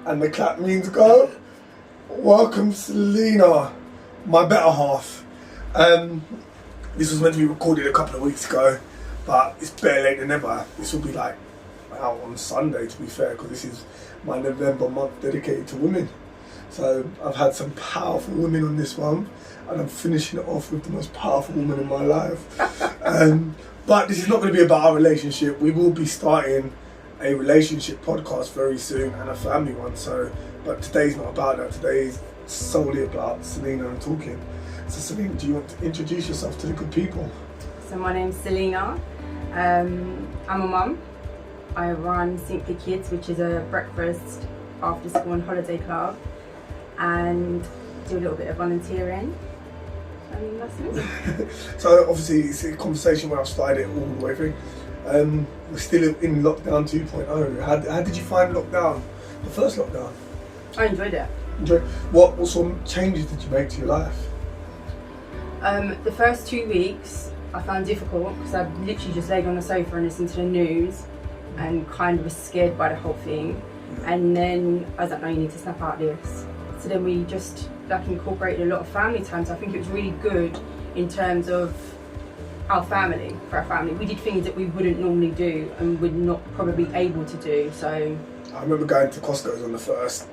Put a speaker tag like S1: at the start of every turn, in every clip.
S1: and the clap means go. Welcome, Selina, my better half. This was meant to be recorded a couple of weeks ago, but it's better late than never. This will be like out on Sunday, to be fair, because this is my November month dedicated to women. So I've had some powerful women on this one, and I'm finishing it off with the most powerful woman in my life. But this is not going to be about our relationship. We will be starting a relationship podcast very soon, and a family one. But today's not about that. Today is solely about Selina and talking. So Selina, do you want to introduce yourself to the good people?
S2: So my name's Selina. I'm a mum. I run Simply Kids, which is a breakfast, after school and holiday club, and do a little bit of volunteering. And that's it.
S1: So obviously it's a conversation where I've started it all the way through. We're still in lockdown 2.0. How did you find lockdown? The first lockdown?
S2: I enjoyed it.
S1: What sort of changes did you make to your life?
S2: The first 2 weeks I found difficult because I literally just laid on the sofa and listened to the news and kind of was scared by the whole thing. And then I was like, no, you need to snap out this. So then we just incorporated a lot of family time. So I think it was really good in terms of for our family. We did things that we wouldn't normally do and would not probably able to do. So
S1: I remember going to Costco's on the first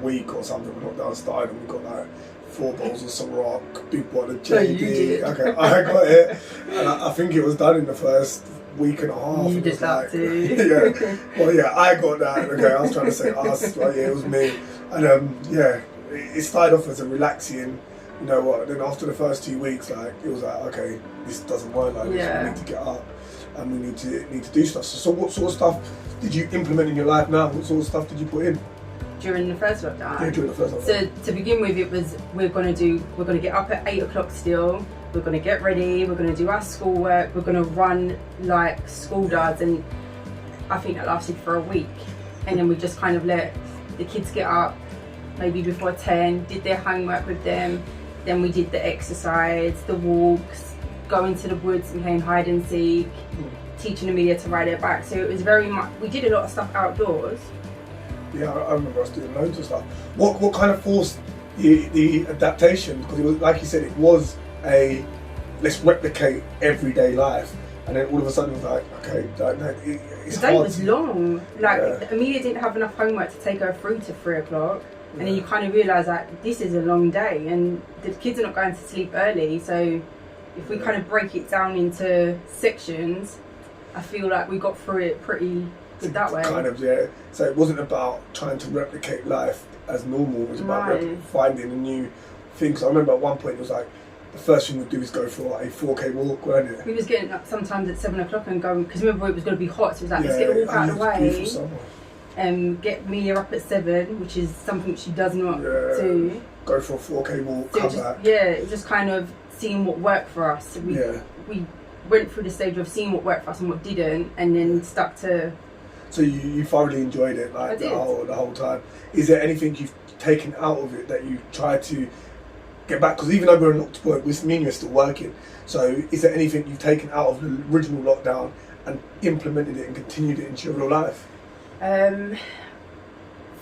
S1: week or something when lockdown started, and we got like 4 bowls of some rock, big bottle of JD.
S2: No, you did.
S1: Okay, I got it, and I think it was done in the first week and a half.
S2: You did that too.
S1: Yeah, well, yeah, I got that. Okay, I was trying to say us, but yeah, it was me. And yeah, it started off as a relaxing, you know what? Then after the first 2 weeks, like it was like, okay, this doesn't work like this. We need to get up, and we need to do stuff. So what sort of stuff did you implement in your life now? What sort of stuff did you put in?
S2: During the first lockdown?
S1: Yeah, during the first lockdown.
S2: So to begin with, it was we're going to get up at 8 o'clock still, we're going to get ready, we're going to do our schoolwork, we're going to run like school does, and I think that lasted for a week. And then we just kind of let the kids get up maybe before 10, did their homework with them, then we did the exercise, the walks, going to the woods and playing hide and seek, teaching Amelia to ride her bike. So it was very much, we did a lot of stuff outdoors.
S1: Yeah, I remember us doing loads of stuff. What kind of forced the adaptation? Because it was, like you said, it was a let's replicate everyday life, and then all of a sudden it was like, okay, it's
S2: the day
S1: hard.
S2: was long. Amelia didn't have enough homework to take her through to 3 o'clock, and then you kind of realise that this is a long day, and the kids are not going to sleep early. So if we kind of break it down into sections, I feel like we got through it pretty good that way.
S1: Kind of, yeah. So it wasn't about trying to replicate life as normal. It was about finding a new thing. So I remember at one point it was like, the first thing we'd do is go for a 4K walk, weren't it?
S2: We was getting up sometimes at 7 o'clock and going, because remember it was going to be hot, so it was like, let's get the walk out of the way. And get Mia up at 7, which is something she does not do.
S1: Go for a 4K walk,
S2: so
S1: come back.
S2: Yeah, it was just kind of seeing what worked for us. So we went through the stage of seeing what worked for us and what didn't, and then stuck to.
S1: So you thoroughly enjoyed it, like the whole time. Is there anything you've taken out of it that you try to get back? Because even though we're not to point, me and you're still working. So is there anything you've taken out of the original lockdown and implemented it and continued it into your real life?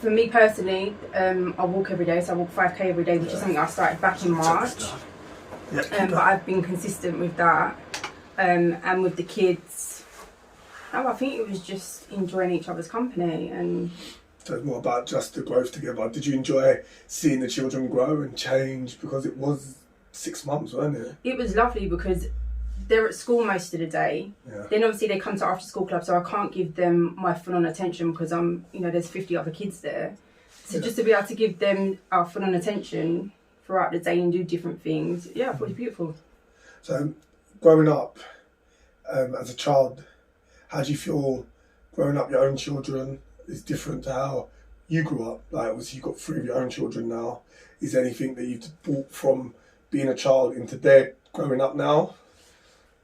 S2: For me personally, I walk every day, so I walk 5K every day, which is something I started back in March. But I've been consistent with that, and with the kids. I think it was just enjoying each other's company. And
S1: so it's more about just the growth together. Did you enjoy seeing the children grow and change? Because it was 6 months, wasn't it?
S2: It was lovely because they're at school most of the day. Then obviously they come to after school club, so I can't give them my full on attention because there's 50 other kids there. So just to be able to give them our full on attention throughout the day and do different things, I thought it was beautiful.
S1: So growing up as a child, how do you feel growing up your own children is different to how you grew up? Like obviously you've got 3 of your own children now. Is there anything that you've brought from being a child into their growing up now?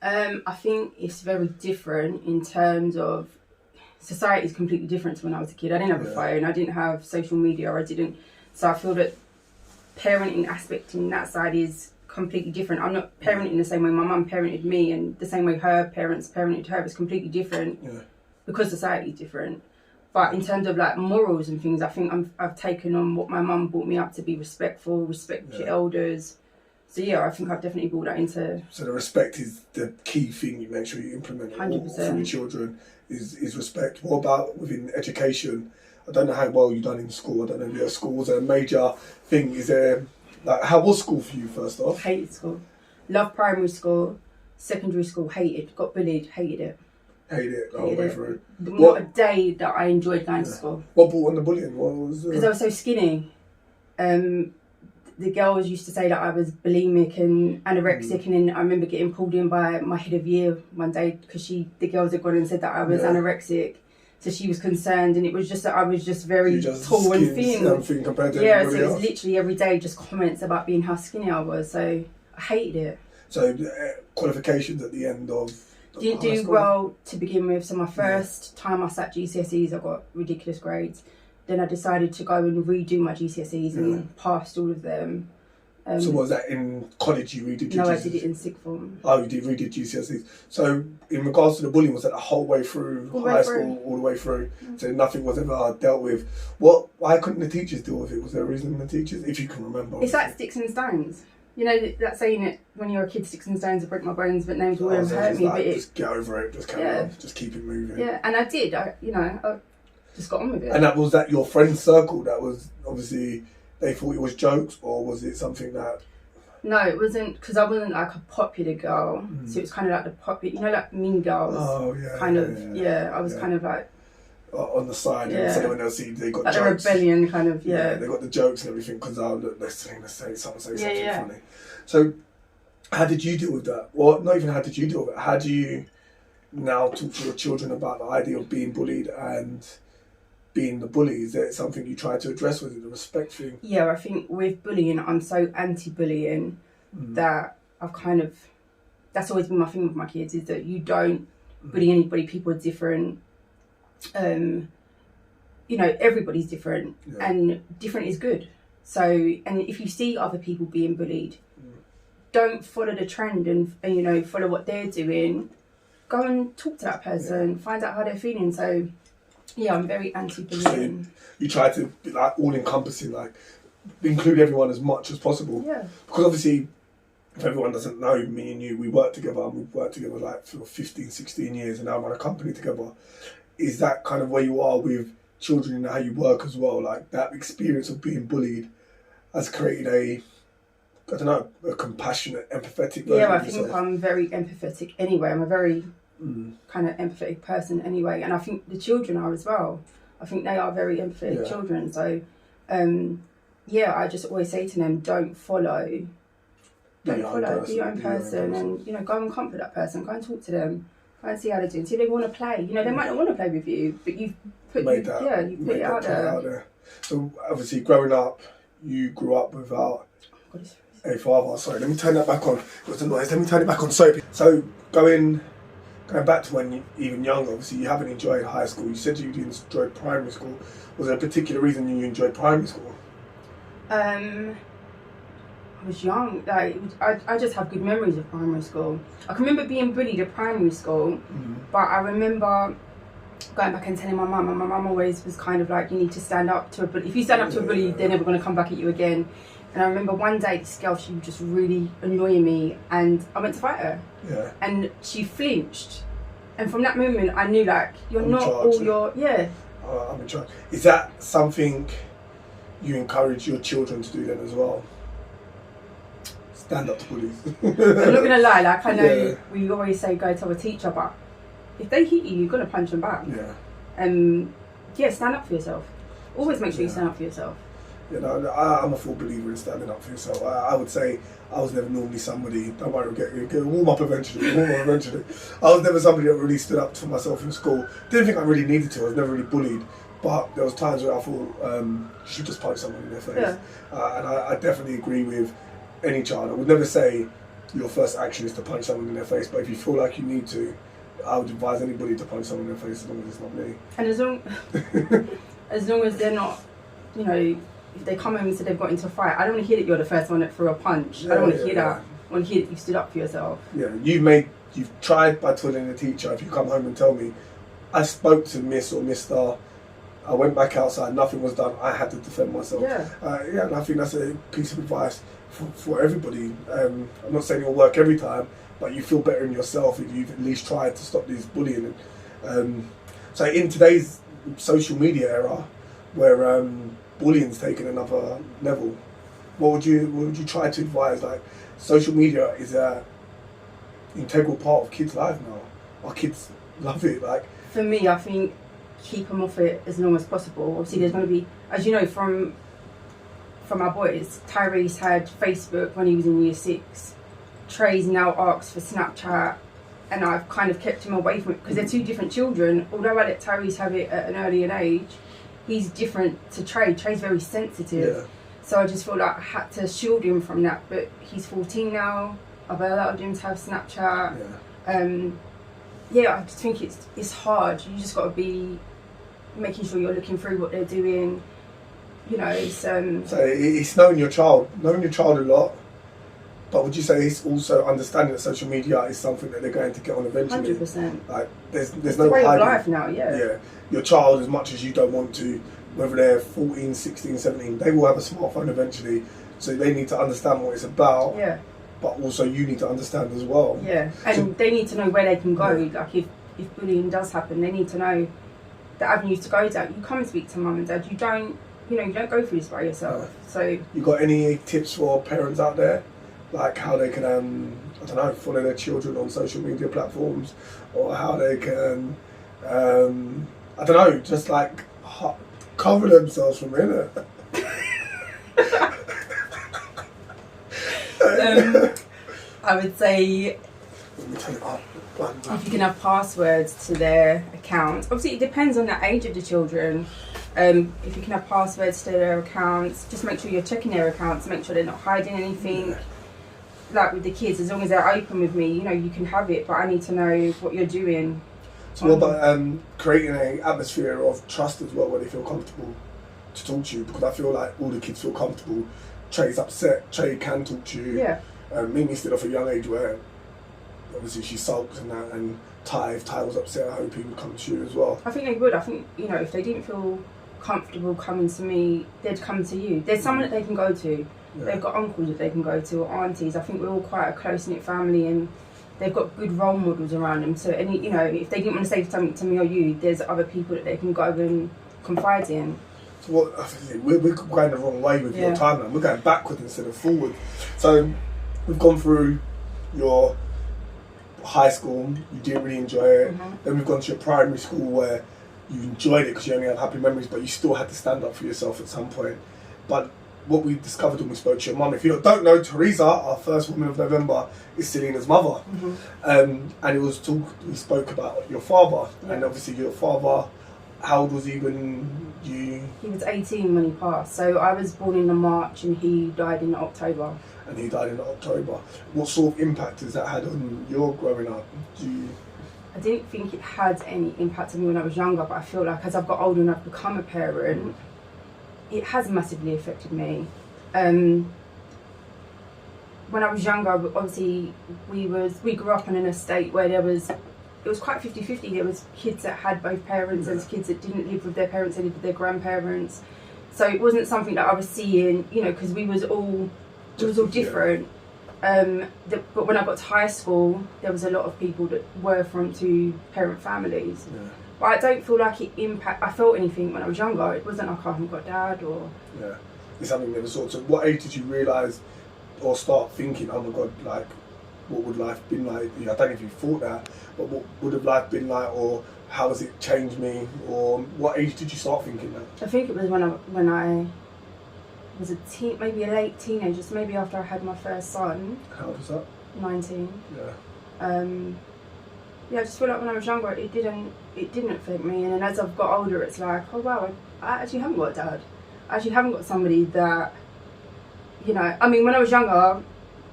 S2: I think it's very different in terms of society is completely different to when I was a kid. I didn't have a phone, I didn't have social media, so I feel that parenting aspect in that side is completely different. I'm not parenting the same way my mum parented me, and the same way her parents parented her is completely different because society is different. But in terms of like morals and things, I think I've taken on what my mum brought me up to be respectful, respect your elders. So yeah, I think I've definitely brought that into.
S1: So the respect is the key thing you make sure you implement
S2: 100%.
S1: for your children is respect. What about within education? I don't know how well you've done in school. I don't know if your school was a major thing. Is there like how was school for you first off?
S2: Hated school. Loved primary school. Secondary school, hated. Got bullied, hated it.
S1: Hated it the whole way through.
S2: Not a day that I enjoyed going to school.
S1: What brought on the bullying? What was?
S2: Because I was so skinny. The girls used to say that I was bulimic and anorexic, and then I remember getting pulled in by my head of year one day because the girls had gone and said that I was anorexic. So she was concerned, and it was just that I was just very tall and thin.
S1: Compared to
S2: so
S1: everybody
S2: it was
S1: else.
S2: literally every day just comments about being how skinny I was. So I hated it.
S1: So qualifications at the end of.
S2: Didn't do well to begin with. So my first time I sat GCSEs, I got ridiculous grades. Then I decided to go and redo my GCSEs and passed all of them.
S1: So was that in college you redid your GCSEs?
S2: No, I did it in sixth form.
S1: Oh, you did redid GCSEs. So in regards to the bullying, was that the whole way through high school, all the way through? So nothing was ever dealt with. Why couldn't the teachers deal with it? Was there a reason the teachers, if you can remember?
S2: It's like sticks and stones. You know that saying that when you're a kid, sticks and stones will break my bones, but names will hurt me.
S1: Like, just get over it, just carry on, just keep it moving.
S2: Yeah, and I did. I just got on with it.
S1: And was that your friend circle? That was obviously they thought it was jokes, or was it something that?
S2: No, it wasn't, because I wasn't like a popular girl. So it was kind of like the popular, like Mean Girls.
S1: Oh yeah.
S2: Kind of, yeah. I was kind of like
S1: on the side, and so when they'll see they got
S2: like
S1: jokes.
S2: The rebellion kind of,
S1: they got the jokes and everything because look, let's say something funny. So, how did you deal with that? Well, not even how did you deal with it. How do you now talk to your children about the idea of being bullied and being the bully? Is it something you try to address with the respect thing?
S2: Yeah, I think with bullying, I'm so anti-bullying that I've kind of, that's always been my thing with my kids, is that you don't bully anybody. People are different. Everybody's different, and different is good. So, and if you see other people being bullied, don't follow the trend and follow what they're doing. Go and talk to that person, find out how they're feeling. So, yeah, I'm very anti-bullying.
S1: So you try to be like all-encompassing, like include everyone as much as possible.
S2: Yeah.
S1: Because obviously, if everyone doesn't know, me and you, we work together, and we've worked together like for 15, 16 years, and now run a company together. Is that kind of where you are with children and how you work as well? Like that experience of being bullied has created a compassionate, empathetic version
S2: I
S1: of
S2: think
S1: yourself.
S2: I'm very empathetic anyway. I'm a very kind of empathetic person anyway, and I think the children are as well. I think they are very empathetic children. So, I just always say to them, don't follow. Be your own person, and go and comfort that person. Go and talk to them. Go and see how they're doing. See if they want to play. They might not want to play with you, but you've put it out there.
S1: So obviously, growing up, you grew up without a father. Sorry, let me turn that back on. It was the noise. Let me turn it back on. So going back to when you even younger, obviously you haven't enjoyed high school. You said you enjoyed primary school. Was there a particular reason you enjoyed primary school?
S2: I was young. I just have good memories of primary school. I can remember being bullied at primary school, but I remember going back and telling my mum, and my mum always was kind of like, you need to stand up to a bully. If you stand up to a bully, they're never going to come back at you again. And I remember one day this girl, she was just really annoying me, and I went to fight her. Yeah. And she flinched. And from that moment, I knew, like, I'm in
S1: charge. Is that something you encourage your children to do then as well? Stand up to bullies.
S2: I'm not going to lie, like, I know we always say go to a teacher, but if they hit you, you're going to punch them back. Yeah. Stand up for yourself. Always make sure you stand up for yourself.
S1: I'm a full believer in standing up for yourself. I would say I was never normally somebody, don't worry, we'll get warm up eventually. I was never somebody that really stood up for myself in school. Didn't think I really needed to. I was never really bullied. But there was times where I thought you should just punch someone in their face. Yeah. And I definitely agree with any child. I would never say your first action is to punch someone in their face, but if you feel like you need to, I would advise anybody to punch someone in their face as long as it's not me.
S2: And as long as they're not, if they come home and say they've got into a fight, I don't want to hear that you're the first one that threw a punch. I don't want to hear that. I want to hear that you stood up for yourself. Yeah,
S1: you've tried by telling the teacher, if you come home and tell me, I spoke to Miss or Mr. I went back outside, nothing was done, I had to defend myself.
S2: Yeah.
S1: And I think that's a piece of advice for everybody. I'm not saying it'll work every time, but you feel better in yourself if you've at least tried to stop this bullying. So in today's social media era, where bullying's taken another level, what would you try to advise? Like, social media is a integral part of kids' life now. Our kids love it. Like,
S2: for me, I think keep them off it as long as possible. Obviously, there's going to be, as you know, from our boys, Tyrese had Facebook when he was in year 6. Trey's now asked for Snapchat, and I've kind of kept him away from it because they're two different children. Although I let Tyrese have it at an earlier age, he's different to Trey. Trey's very sensitive.
S1: yeah.
S2: So I just felt like I had to shield him from that. But he's 14 now. I've allowed him to have Snapchat.
S1: Yeah.
S2: I just think it's hard. You just got to be making sure you're looking through what they're doing. You know, it's
S1: So it's knowing your child a lot. But would you say it's also understanding that social media is something that they're going to get on eventually?
S2: 100%.
S1: Like, there's
S2: it's
S1: no
S2: the way of
S1: hiding.
S2: life now. Yeah.
S1: Your child, as much as you don't want to, whether they're 14, 16, 17, they will have a smartphone eventually. So they need to understand what it's about.
S2: Yeah.
S1: But also you need to understand as well.
S2: Yeah. And they need to know where they can go. Yeah. Like if bullying does happen, they need to know the avenues to go down. You come and speak to mum and dad. You don't go through this by yourself. So
S1: you got any tips for parents out there? Like how they can, follow their children on social media platforms, or how they can, just like cover themselves from it.
S2: I would say if you can have passwords to their accounts. Obviously, it depends on the age of the children. If you can have passwords to their accounts, just make sure you're checking their accounts, make sure they're not hiding anything. Yeah. Like with the kids, as long as they're open with me, you can have it, but I need to know what you're doing.
S1: So what about creating an atmosphere of trust as well, where they feel comfortable to talk to you? Because I feel like all the kids feel comfortable. Trey's upset, Trey can talk to you.
S2: Yeah.
S1: Mimi still off a young age where obviously she sulks and that, and if Ty was upset, I hope he would come to you as well.
S2: I think they would. I think, if they didn't feel comfortable coming to me, they'd come to you. There's someone that they can go to. Yeah. They've got uncles that they can go to, or aunties. I think we're all quite a close-knit family, and they've got good role models around them. So, if they didn't want to say something to me or you, there's other people that they can go and confide in.
S1: So we're going the wrong way with your timeline. We're going backwards instead of forward. So we've gone through your high school, you didn't really enjoy it. Mm-hmm. Then we've gone to your primary school where you enjoyed it because you only had happy memories, but you still had to stand up for yourself at some point. But what we discovered when we spoke to your mum, if you don't know, Teresa, our first woman of November, is Selina's mother. Mm-hmm. And we spoke about your father, and obviously your father, how old was he when you...
S2: He was 18 when he passed, so I was born in March and he died in October.
S1: And he died in October. What sort of impact has that had on your growing up?
S2: I didn't think it had any impact on me when I was younger, but I feel like as I've got older and I've become a parent, it has massively affected me. When I was younger, obviously we grew up on an estate where it was quite 50-50. There was kids that had both parents, and kids that didn't live with their parents, they lived with their grandparents. So it wasn't something that I was seeing, because it was all different. But when I got to high school, there was a lot of people that were from two-parent families. Yeah. But I don't feel like I felt anything when I was younger. It wasn't like I haven't got dad or...
S1: Yeah. It's something that was sort of... What age did you realise or start thinking, oh my God, like, what would life been like? I don't know if you thought that, but what would have life been like, or how has it changed me? Or what age did you start thinking that?
S2: I think it was when I was maybe a late teenager, just maybe after I had my first son.
S1: How old was that? 19.
S2: Yeah. I just feel like when I was younger, it didn't affect me, and then as I've got older, it's like, oh wow, I actually haven't got a dad. I actually haven't got somebody that, when I was younger,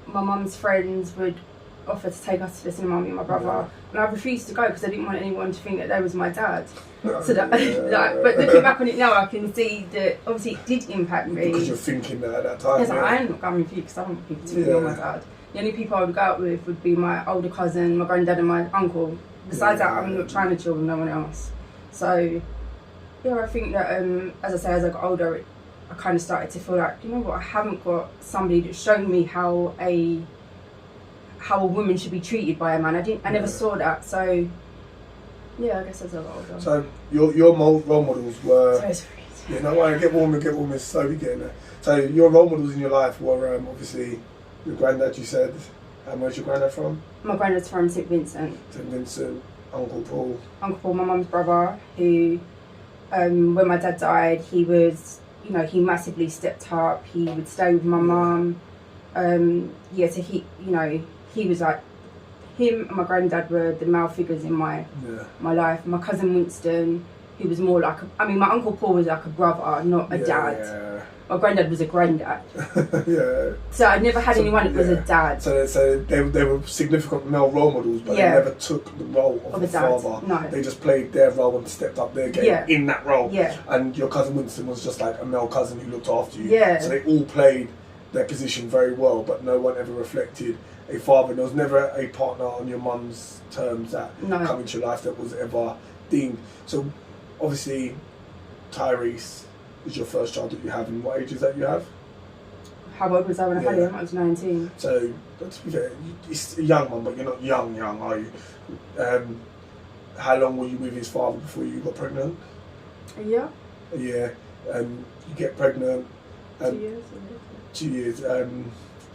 S2: my mum's friends would offer to take us to the cinema, me and my brother, and I refused to go because I didn't want anyone to think that they was my dad. So that, but looking back on it now, I can see that obviously it did impact me.
S1: Because you're thinking that at that time.
S2: Because I'm not going with you because I don't want people to think you're my dad. The only people I would go out with would be my older cousin, my granddad and my uncle. Besides that, I'm not trying to chill with no one else. So, Yeah, I think that as I say, as I got older, I kind of started to feel like, you know what, I haven't got somebody that's shown me how a woman should be treated by a man. I never saw that. So yeah, I guess as I got older.
S1: So your role models were. Yeah, no, I get warmer, slowly getting there. So your role models in your life were obviously your granddad. You said, and where's your granddad from?
S2: My granddad's from St Vincent.
S1: St Vincent. Uncle Paul.
S2: Uncle Paul, my mum's brother, who, when my dad died, he was, you know, he massively stepped up. He would stay with my mum. Yeah, so he, you know, he was like, him and my granddad were the male figures in my life. My cousin Winston, he was more like, my Uncle Paul was like a brother, not a dad. Yeah. My granddad was a granddad. Yeah. So I never had anyone that was a dad.
S1: So they were significant male role models, but they never took the role of a father.
S2: No.
S1: They just played their role and stepped up their game in that role.
S2: Yeah.
S1: And your cousin Winston was just like a male cousin who looked after you.
S2: Yeah.
S1: So they all played their position very well, but no one ever reflected a father. There was never a partner on your mum's terms that come into your life that was ever deemed. So obviously Tyrese is your first child that you have, and what age is that you have?
S2: How old was I when I had him? I was 19.
S1: So, to be fair, it's a young one, but you're not young, are you? How long were you with his father before you got pregnant?
S2: A year.
S1: A year. You get pregnant.
S2: 2 years.
S1: 2 years.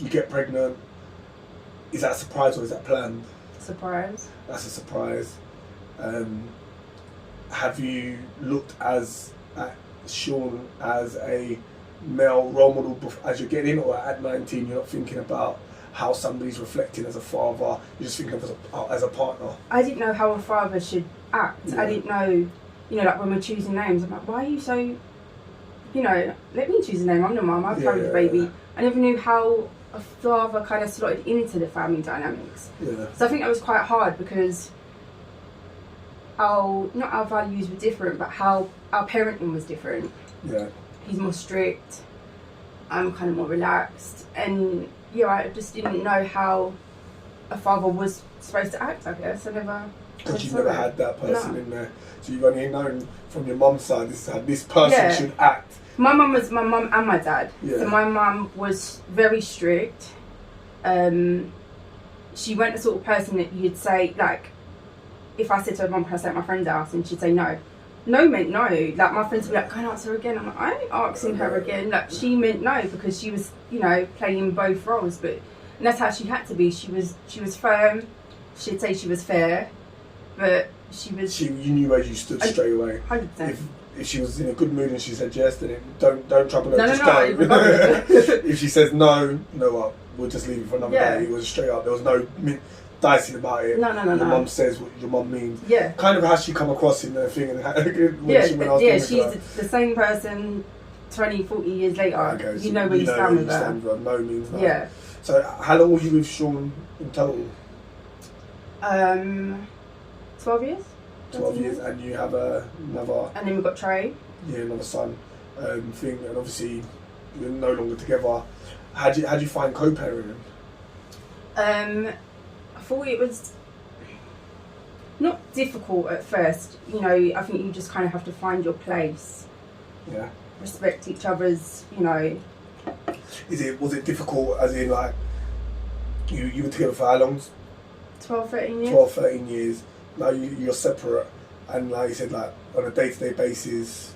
S1: You get pregnant. Is that a surprise or is that planned?
S2: Surprise.
S1: That's a surprise. Have you looked at Sean as a male role model as you're getting in, or at 19 you're not thinking about how somebody's reflecting as a father, you're just thinking of as a partner?
S2: I didn't know how a father should act. Yeah. I didn't know, you know, like when we're choosing names, I'm like, why are you so, you know, let me choose a name, I'm the mum, I've carried the baby. I never knew how a father kind of slotted into the family dynamics. Yeah. So I think that was quite hard because not our values were different, but how our parenting was different. Yeah. He's more strict, I'm kind of more relaxed, and yeah, I just didn't know how a father was supposed to act, I guess.
S1: Because you never had that person in there. So you've only known from your mum's side this person should act.
S2: My mum was my mum and my dad. Yeah. So my mum was very strict. She weren't the sort of person that you'd say, like, if I said to her, Mum, can I stay at my friend's house? And she'd say no. No meant no. Like, my friends would be like, go and ask her again. I'm like, I ain't asking her again. Like, she meant no because she was, you know, playing both roles. And that's how she had to be. She was firm. She'd say she was fair, but she was... You
S1: knew where you stood straight away.
S2: 100%.
S1: If she was in a good mood and she said yes, then don't trouble her, just
S2: go.
S1: If she says no, we'll just leave it for another day. It was straight up. There was no dicing about it.
S2: No.
S1: Your mum says what your mum means.
S2: Yeah.
S1: Kind of how she come across in the thing.
S2: She's the same person 20, 40 years later. Okay, so you know where you stand with her.
S1: No means no.
S2: Yeah.
S1: So how long were you with Sean in total?
S2: 12 years.
S1: 12 years, and you have another...
S2: And then we've got Trey.
S1: Yeah, another son thing, and obviously you're no longer together. How do you find co-parenting?
S2: I thought it was not difficult at first. You know, I think you just kind of have to find your place.
S1: Yeah.
S2: Respect each other's, you know...
S1: Was it difficult as in, like, you were together for how long?
S2: 12, 13 years.
S1: 12, 13 years. Now you're separate, and like you said, like on a day-to-day basis,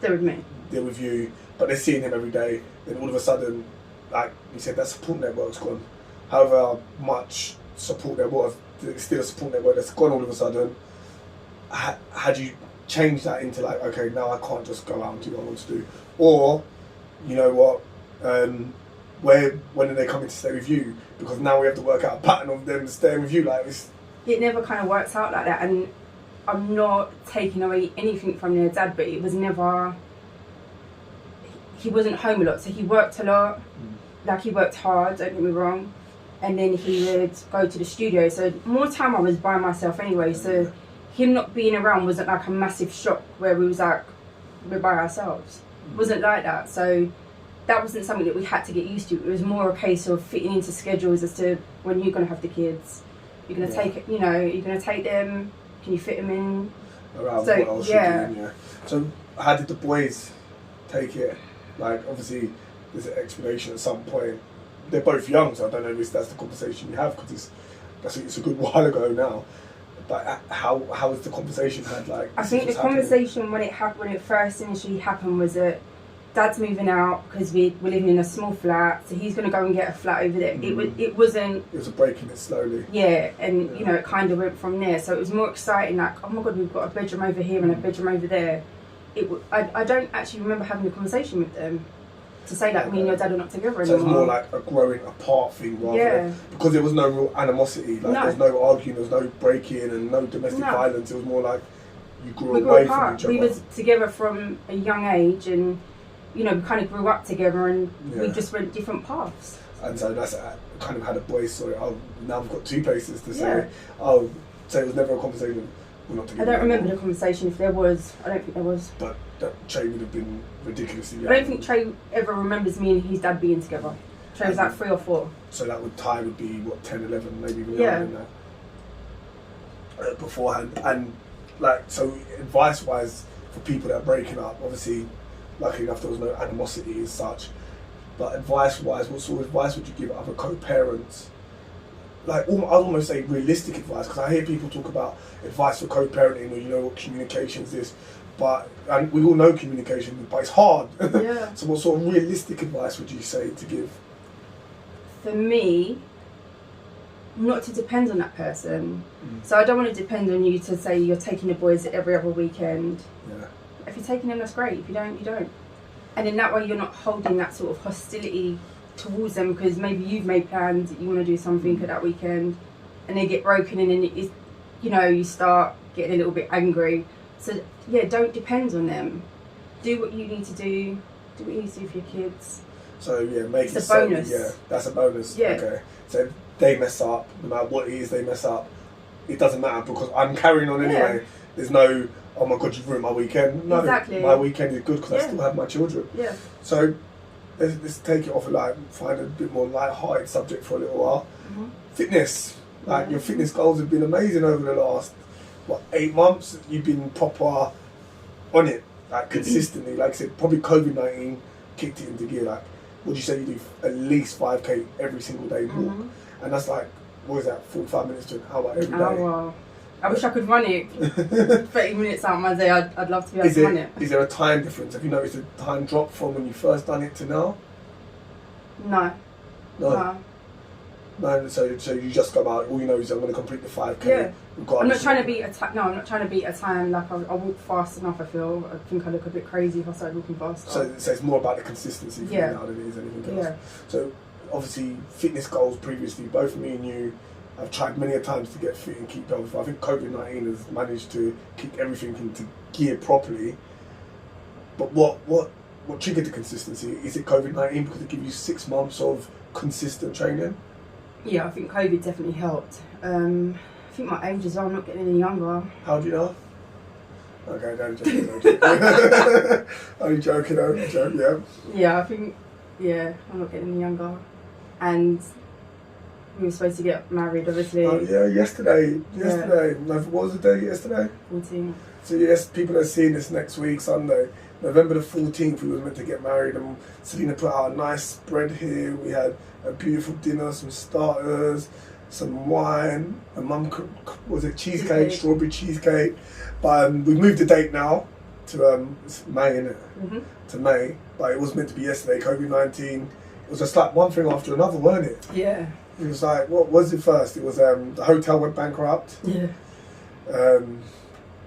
S2: they're with me.
S1: They're with you, but they're seeing him every day. Then all of a sudden, like you said, that support network's gone. However much support there was, there's still a support network that's gone all of a sudden. Had you changed that into like, okay, now I can't just go out and do what I want to do, or you know what? When are they coming to stay with you? Because now we have to work out a pattern of them staying with you. Like
S2: it never kind of works out like that, and I'm not taking away anything from their dad, but it was never... He wasn't home a lot, so he worked a lot. Like, he worked hard, don't get me wrong, and then he would go to the studio, so more time I was by myself anyway, so him not being around wasn't like a massive shock where we was like, we're by ourselves. It wasn't like that, so that wasn't something that we had to get used to. It was more a case of fitting into schedules as to when you're going to have the kids. You're going to take, you know, you're going to take them, can you fit them in?
S1: Around what else you're doing, yeah. So how did the boys take it? Like, obviously, there's an explanation at some point. They're both young, so I don't know if that's the conversation you have, because it's a good while ago now. But how was the conversation had? Like,
S2: I think the conversation when it first initially happened was that Dad's moving out because we're living in a small flat, so he's going to go and get a flat over there. It wasn't. It
S1: was breaking it slowly.
S2: Yeah, and you know, it kind of went from there. So it was more exciting. Like, oh my God, we've got a bedroom over here and a bedroom over there. I don't actually remember having a conversation with them to say like me and your dad are not together anymore.
S1: So it's more like a growing apart thing rather than, because there was no real animosity. Like, there was no arguing, there was no breaking and no domestic violence. It was more like you grew away from each other.
S2: We was together from a young age, and you know, we kind of grew up together, and we just went different paths.
S1: And so that's kind of had a boys story. Oh, now I've got two places to say. Oh, so it was never a conversation. We're not together.
S2: I don't remember the conversation. If there was, I don't think there was.
S1: But Trey would have been ridiculously young.
S2: I don't think Trey ever remembers me and his dad being together. Trey was like 3 or 4.
S1: So that would be what, 10, 11, maybe even younger than that. Beforehand. And like, so advice-wise for people that are breaking up, obviously, luckily enough there was no animosity as such. But advice-wise, what sort of advice would you give other co-parents? Like, I'd almost say realistic advice, because I hear people talk about advice for co-parenting, or you know what communication is this, and we all know communication, but it's hard.
S2: Yeah.
S1: So what sort of realistic advice would you say to give?
S2: For me, not to depend on that person. So I don't want to depend on you to say you're taking the boys every other weekend.
S1: Yeah.
S2: If you're taking them, that's great. If you don't, you don't. And in that way, you're not holding that sort of hostility towards them, because maybe you've made plans that you want to do something at that weekend, and they get broken in, and it's, you know, you start getting a little bit angry. So yeah, don't depend on them. Do what you need to do. Do what you need to do for your kids.
S1: So yeah, make
S2: it's a bonus.
S1: Yeah, that's a bonus.
S2: Yeah.
S1: Okay. So if they mess up, no matter what it is they mess up, it doesn't matter, because I'm carrying on anyway.
S2: Yeah.
S1: There's no, oh my God, you've ruined my weekend. No,
S2: exactly.
S1: My weekend is good because I still have my children.
S2: Yeah.
S1: So let's take it off and like find a bit more light-hearted subject for a little while. Fitness. Like, your fitness goals have been amazing over the last 8 months. You've been proper on it, like consistently. Like I said, probably COVID-19 kicked it into gear. Like, would you say you do at least 5K every single day more? And that's like, what is that, 45 minutes to an hour every day?
S2: Wow. I wish I could run it 30 minutes out of my day. I'd love to be able to run it. Is
S1: there a time difference? Have you noticed a time drop from when you first done it to now?
S2: No.
S1: No, so you just go out, all you know is I'm going to complete the 5K.
S2: Yeah. I'm not trying to beat a time. No, I'm not trying to beat a time. Like, I walk fast enough, I feel. I think I look a bit crazy if I start walking faster.
S1: So it's more about the consistency for you now than it is anything else. So obviously, fitness goals previously, both me and you have tried many a times to get fit and keep healthy. I think COVID-19 has managed to kick everything into gear properly. But what triggered the consistency? Is it COVID-19 because it gave you 6 months of consistent training?
S2: Yeah, I think COVID definitely helped. I think my age as well, I'm not getting any younger.
S1: How do you know? Okay, don't joke. Only joking, yeah.
S2: Yeah, I think, I'm not getting any younger. And we were supposed to get married, obviously.
S1: Oh yeah, yesterday. No, what was the day yesterday?
S2: 14th.
S1: So yes, people are seeing this next week, Sunday. November the 14th, we were meant to get married, and Selina put out a nice spread here. We had a beautiful dinner, some starters, some wine. And Mum cooked, was it cheesecake, strawberry cheesecake. But we've moved the date now to it's May, innit? To May. But it was meant to be yesterday, COVID-19. It was just like one thing after another, weren't it?
S2: Yeah.
S1: It was like, what was it first? It was the hotel went bankrupt.
S2: Yeah.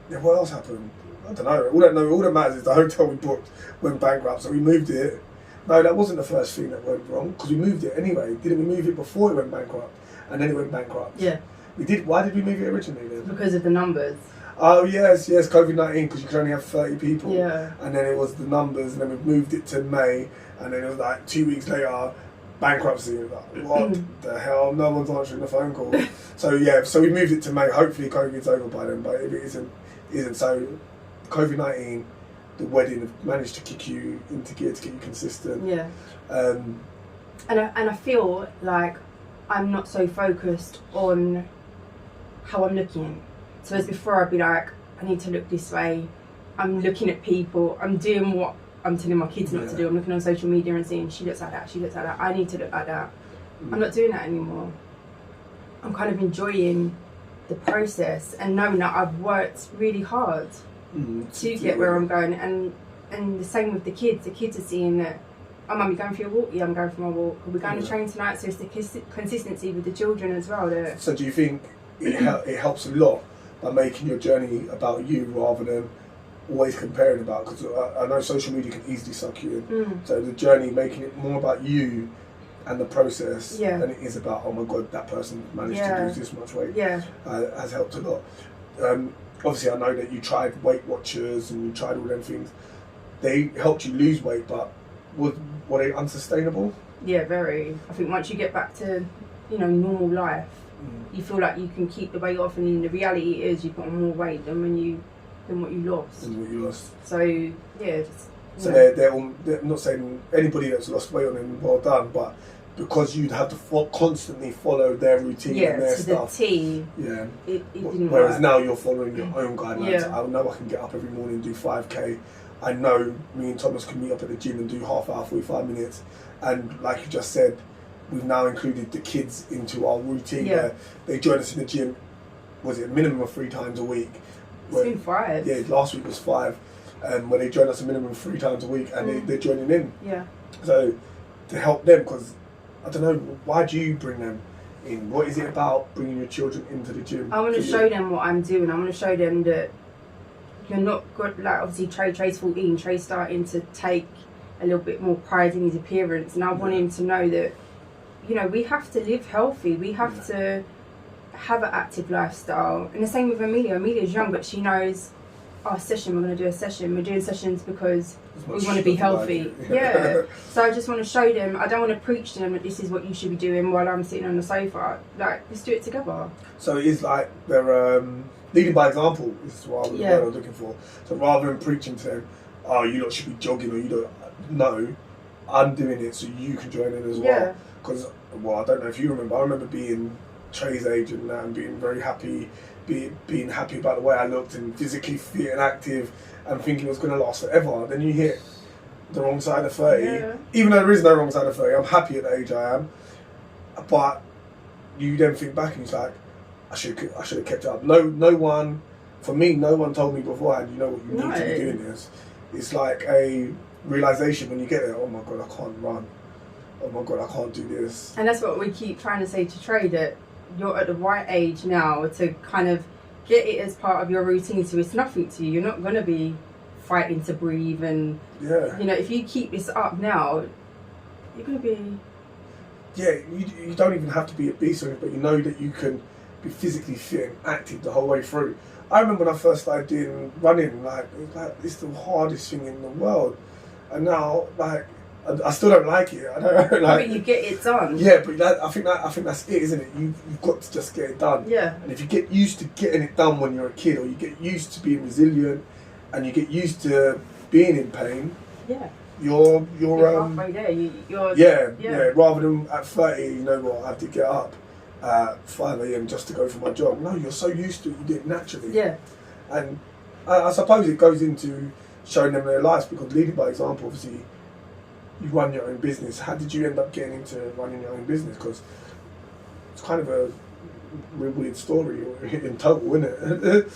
S1: What else happened? I don't know. All that matters is the hotel we booked went bankrupt, so we moved it. No, that wasn't the first thing that went wrong, because we moved it anyway. Didn't we move it before it went bankrupt? And then it went bankrupt.
S2: Yeah.
S1: We did. Why did we move it originally then?
S2: Because of the numbers.
S1: Oh yes, COVID-19, because you could only have 30 people.
S2: Yeah.
S1: And then it was the numbers, and then we moved it to May, and then it was like 2 weeks later, bankruptcy. Like, what the hell? No one's answering the phone call. So we moved it to May. Hopefully COVID's over by then, but if it isn't. So COVID-19, the wedding managed to kick you into gear to get you consistent.
S2: Yeah. And I feel like I'm not so focused on how I'm looking. So as before, I'd be like, I need to look this way, I'm looking at people, I'm doing what I'm telling my kids not to do. I'm looking on social media and seeing she looks like that, she looks like that, I need to look like that. I'm not doing that anymore. I'm kind of enjoying the process and knowing that I've worked really hard to get where I'm going. And the same with the kids. The kids are seeing that, oh, Mum, you going for your walk? Yeah, I'm going for my walk. Are we going to train tonight? So it's the consistency with the children as well.
S1: So do you think it helps a lot by making your journey about you rather than always comparing about? Because I know social media can easily suck you in. So the journey, making it more about you and the process than it is about, oh my God, that person managed to lose this much weight, has helped a lot. Obviously, I know that you tried Weight Watchers and you tried all them things. They helped you lose weight, but were they unsustainable? Yeah,
S2: very. I think once you get back to, normal life, you feel like you can keep the weight off, and the reality is you put on more weight than what you lost. So yeah.
S1: So they're not saying anybody that's lost weight on them, well done, but because you'd have to constantly follow their routine and their stuff.
S2: The T.
S1: Yeah.
S2: It didn't
S1: Whereas
S2: work.
S1: now you're following your own guidelines.
S2: Yeah.
S1: I know I can get up every morning and do 5k. I know me and Thomas can meet up at the gym and do half hour, 45 minutes. And like you just said, we've now included the kids into our routine where they join us in the gym, was it a minimum of 3 times a week?
S2: It's been 5.
S1: Yeah, last week was 5. Where they join us a minimum of 3 times a week and they're joining in.
S2: Yeah.
S1: So to help them, because I don't know, why do you bring them in? What is it about bringing your children into the gym?
S2: I want to show them what I'm doing. I want to show them that you're not good. Like obviously Trey's 14. Trey's starting to take a little bit more pride in his appearance, and I want him to know that we have to live healthy. We have to have an active lifestyle. And the same with Amelia. Amelia's young, but she knows our session. We're going to do a session. We're doing sessions because we want to be healthy. So I just want to show them. I don't want to preach to them that this is what you should be doing while I'm sitting on the sofa. Like, let's do it together.
S1: So it is like they're leading by example. Is what I was looking for. So rather than preaching to them, oh, you lot should be jogging or you don't. No, I'm doing it so you can join in as well. Because I don't know if you remember. I remember being Trey's age and that, and being very happy. Being happy about the way I looked and physically fit and active and thinking it was going to last forever. Then you hit the wrong side of 30. Even though there is no wrong side of 30, I'm happy at the age I am. But you then think back and it's like, I should have kept it up. No one told me beforehand, you know what, you need to be doing this. It's like a realisation when you get there, oh my God, I can't run. Oh my God, I can't do this.
S2: And that's what we keep trying to say to Trey, that you're at the right age now to kind of get it as part of your routine, so it's nothing to you. You're not going to be fighting to breathe, and if you keep this up now, you're going to be...
S1: Yeah, you don't even have to be a beast or anything, but you know that you can be physically fit and active the whole way through. I remember when I first started doing running, it's the hardest thing in the world. And now, I still don't like it. I don't
S2: but you get it done.
S1: Yeah, but I think that's it, isn't it? You've got to just get it done.
S2: Yeah.
S1: And if you get used to getting it done when you're a kid, or you get used to being resilient, and you get used to being in pain, you're
S2: halfway there.
S1: Rather than at 30, you know what, I have to get up at 5 a.m. just to go for my job. No, you're so used to it, you do it naturally.
S2: Yeah.
S1: And I suppose it goes into showing them their lives, because leading by example, obviously. You run your own business. How did you end up getting into running your own business? Because it's kind of a weird story in total, isn't it?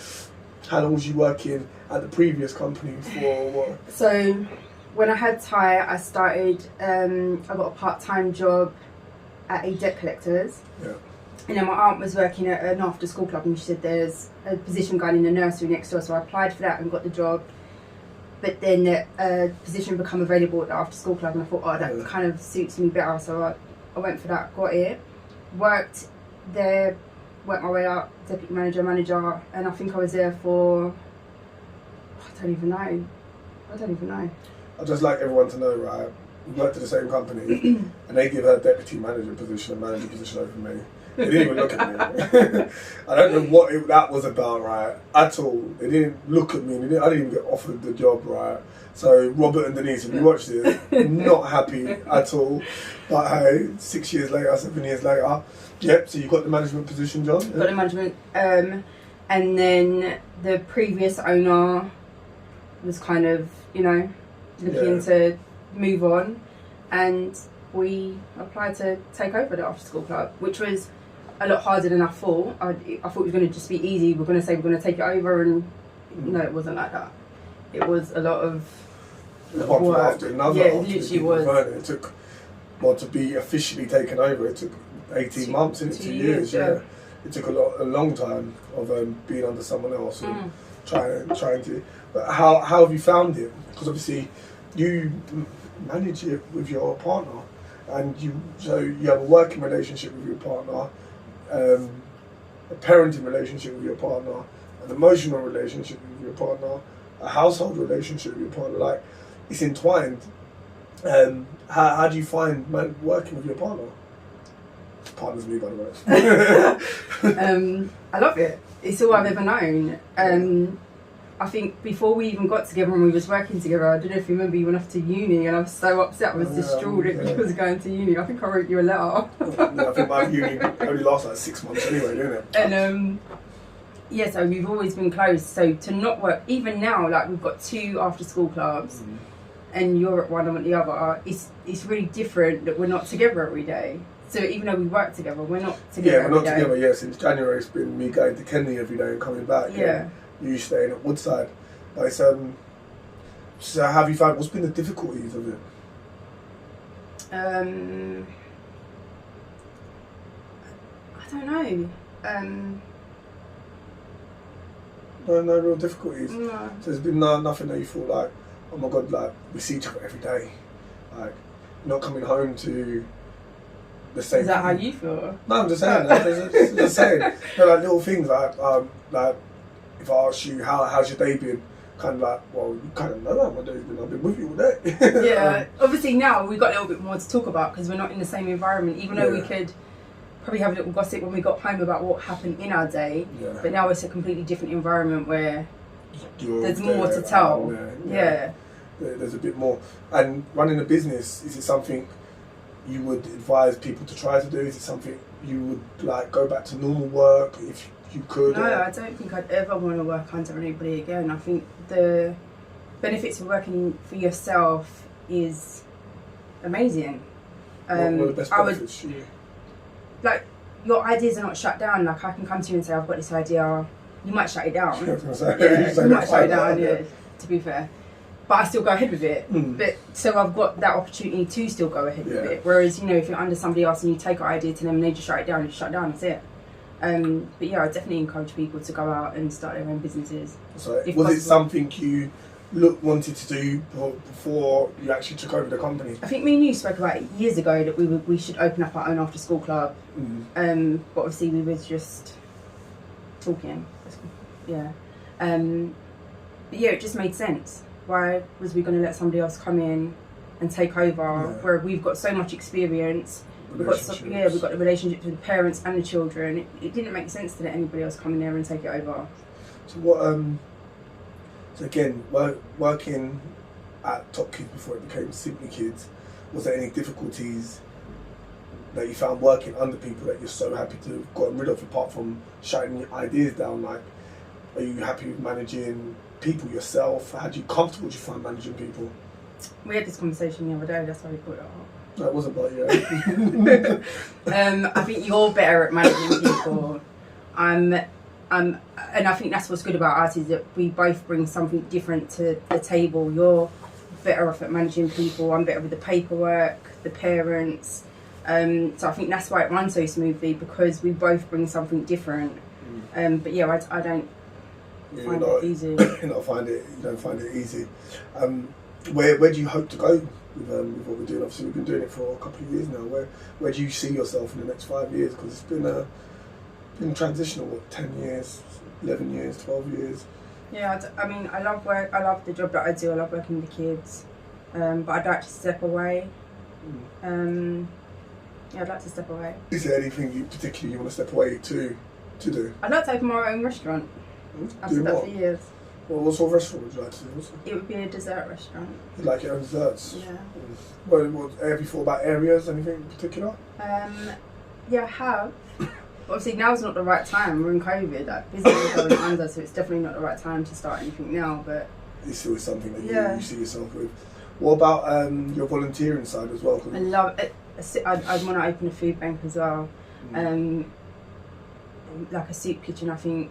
S1: How long was you working at the previous company for?
S2: So when I had Ty, I started, I got a part-time job at a debt collector's.
S1: Yeah.
S2: And then my aunt was working at an after-school club, and she said there's a position going in the nursery next door. So I applied for that and got the job. But then a position became available at the after school club, and I thought, that kind of suits me better. So I went for that, got it, worked there, worked my way up, deputy manager, and I think I was there for, I don't even know.
S1: I'd just like everyone to know, right, we worked at the same company, and they give her deputy manager position and manager position over me. They didn't even look at me. I don't know what that was about, right, at all. They didn't look at me. I didn't even get offered the job, right. So Robert and Denise, if you watch this, not happy at all. But hey, 7 years later, yep, so you got the management position, John?
S2: Got the management, and then the previous owner was kind of, looking to move on, and we applied to take over the after school club, which was a lot harder than I thought. I thought it was going to just be easy. We're going to say we're going to take it over, and no, it wasn't like that. It was a lot of
S1: one after another.
S2: Yeah, it literally was.
S1: It took, to be officially taken over, it took 18 months into 2 years. Yeah. It took a long time of being under someone else and trying to. But how have you found it? Because obviously you manage it with your partner, and you have a working relationship with your partner, a parenting relationship with your partner, an emotional relationship with your partner, a household relationship with your partner. Like, it's entwined. How do you find working with your partner? Partner's me, by the way.
S2: I love it. It's all I've ever known. I think before we even got together and we was working together, I don't know if you remember, you went off to uni, and I was so upset. I was distraught that you was going to uni. I think I wrote you a letter.
S1: I think my uni only lasts like 6 months anyway, didn't it?
S2: And so we've always been close. So to not work, even now, like we've got 2 after school clubs, and you're at one, I'm at the other. It's really different that we're not together every day. So even though we work together, we're not together.
S1: Yeah, we're not together. Yeah, since January it's been me going to Kenley every day and coming back.
S2: Yeah.
S1: You staying at Woodside. But it's, so how have you found? What's been the difficulties of it?
S2: I don't know.
S1: No real difficulties.
S2: No.
S1: So there's been nothing that you thought like, oh my god, like we see each other every day, like not coming home to the same.
S2: Is that
S1: thing.
S2: how you feel?
S1: No, I'm just saying. Just saying. They're like little things like if I ask you how's your day been, kind of like, well, you kind of know how my day's been. I've been with you all day.
S2: Yeah. Obviously now we've got a little bit more to talk about because we're not in the same environment. Even though we could probably have a little gossip when we got home about what happened in our day, but now it's a completely different environment where there's more to tell.
S1: There's a bit more. And running a business, is it something you would advise people to try to do? Is it something you would like go back to normal work if you could?
S2: No, I don't think I'd ever want to work under anybody again. I think the benefits of working for yourself is amazing.
S1: What are the best benefits to you?
S2: Like, your ideas are not shut down. Like, I can come to you and say, I've got this idea. You might shut it down.
S1: I was gonna say,
S2: you might shut it down, to be fair. But I still go ahead with it. But so I've got that opportunity to still go ahead with it. Whereas, if you're under somebody else and you take an idea to them and they just shut it down, that's it. But yeah, I definitely encourage people to go out and start their own businesses.
S1: So was it something you wanted to do before you actually took over the company?
S2: I think me and you spoke about it years ago that we should open up our own after school club. But obviously we were just talking. Yeah. But yeah, it just made sense. Why was we going to let somebody else come in and take over where we've got so much experience? We've got the relationships with the parents and the children. It didn't make sense to let anybody else come in there and take it over.
S1: So what? So again, working at Top Kids before it became Simply Kids, was there any difficulties that you found working under people that you're so happy to have gotten rid of, apart from shutting your ideas down? Like, are you happy with managing people yourself? How comfortable do you find managing people?
S2: We had this conversation the other day. That's why we put it up.
S1: That wasn't about you.
S2: I think you're better at managing people. And I think that's what's good about us, is that we both bring something different to the table. You're better off at managing people. I'm better with the paperwork, the parents. So I think that's why it runs so smoothly, because we both bring something different. But yeah, I don't find it easy.
S1: You don't find it easy. Where do you hope to go with what we're doing? Obviously, we've been doing it for a couple of years now. Where do you see yourself in the next 5 years? Because it's been transitional. 10 years, 11 years, 12 years.
S2: Yeah, I mean, I love work. I love the job that I do. I love working with the kids. But I'd like to step away. I'd like to step away. Is
S1: there anything you particularly want to step away to do?
S2: I'd like to open my own restaurant. I've said that for years.
S1: Well, what sort of restaurant would you like to do?
S2: It would be a dessert restaurant.
S1: You like your own desserts?
S2: Yeah.
S1: What have you thought about areas? Anything in particular?
S2: Yeah, I have. Obviously, now's not the right time. We're in COVID. Like, business is going under, so it's definitely not the right time to start anything now. But
S1: is still something that you see yourself with. What about your volunteering side as well?
S2: I love it. I'd want to open a food bank as well. Like a soup kitchen, I think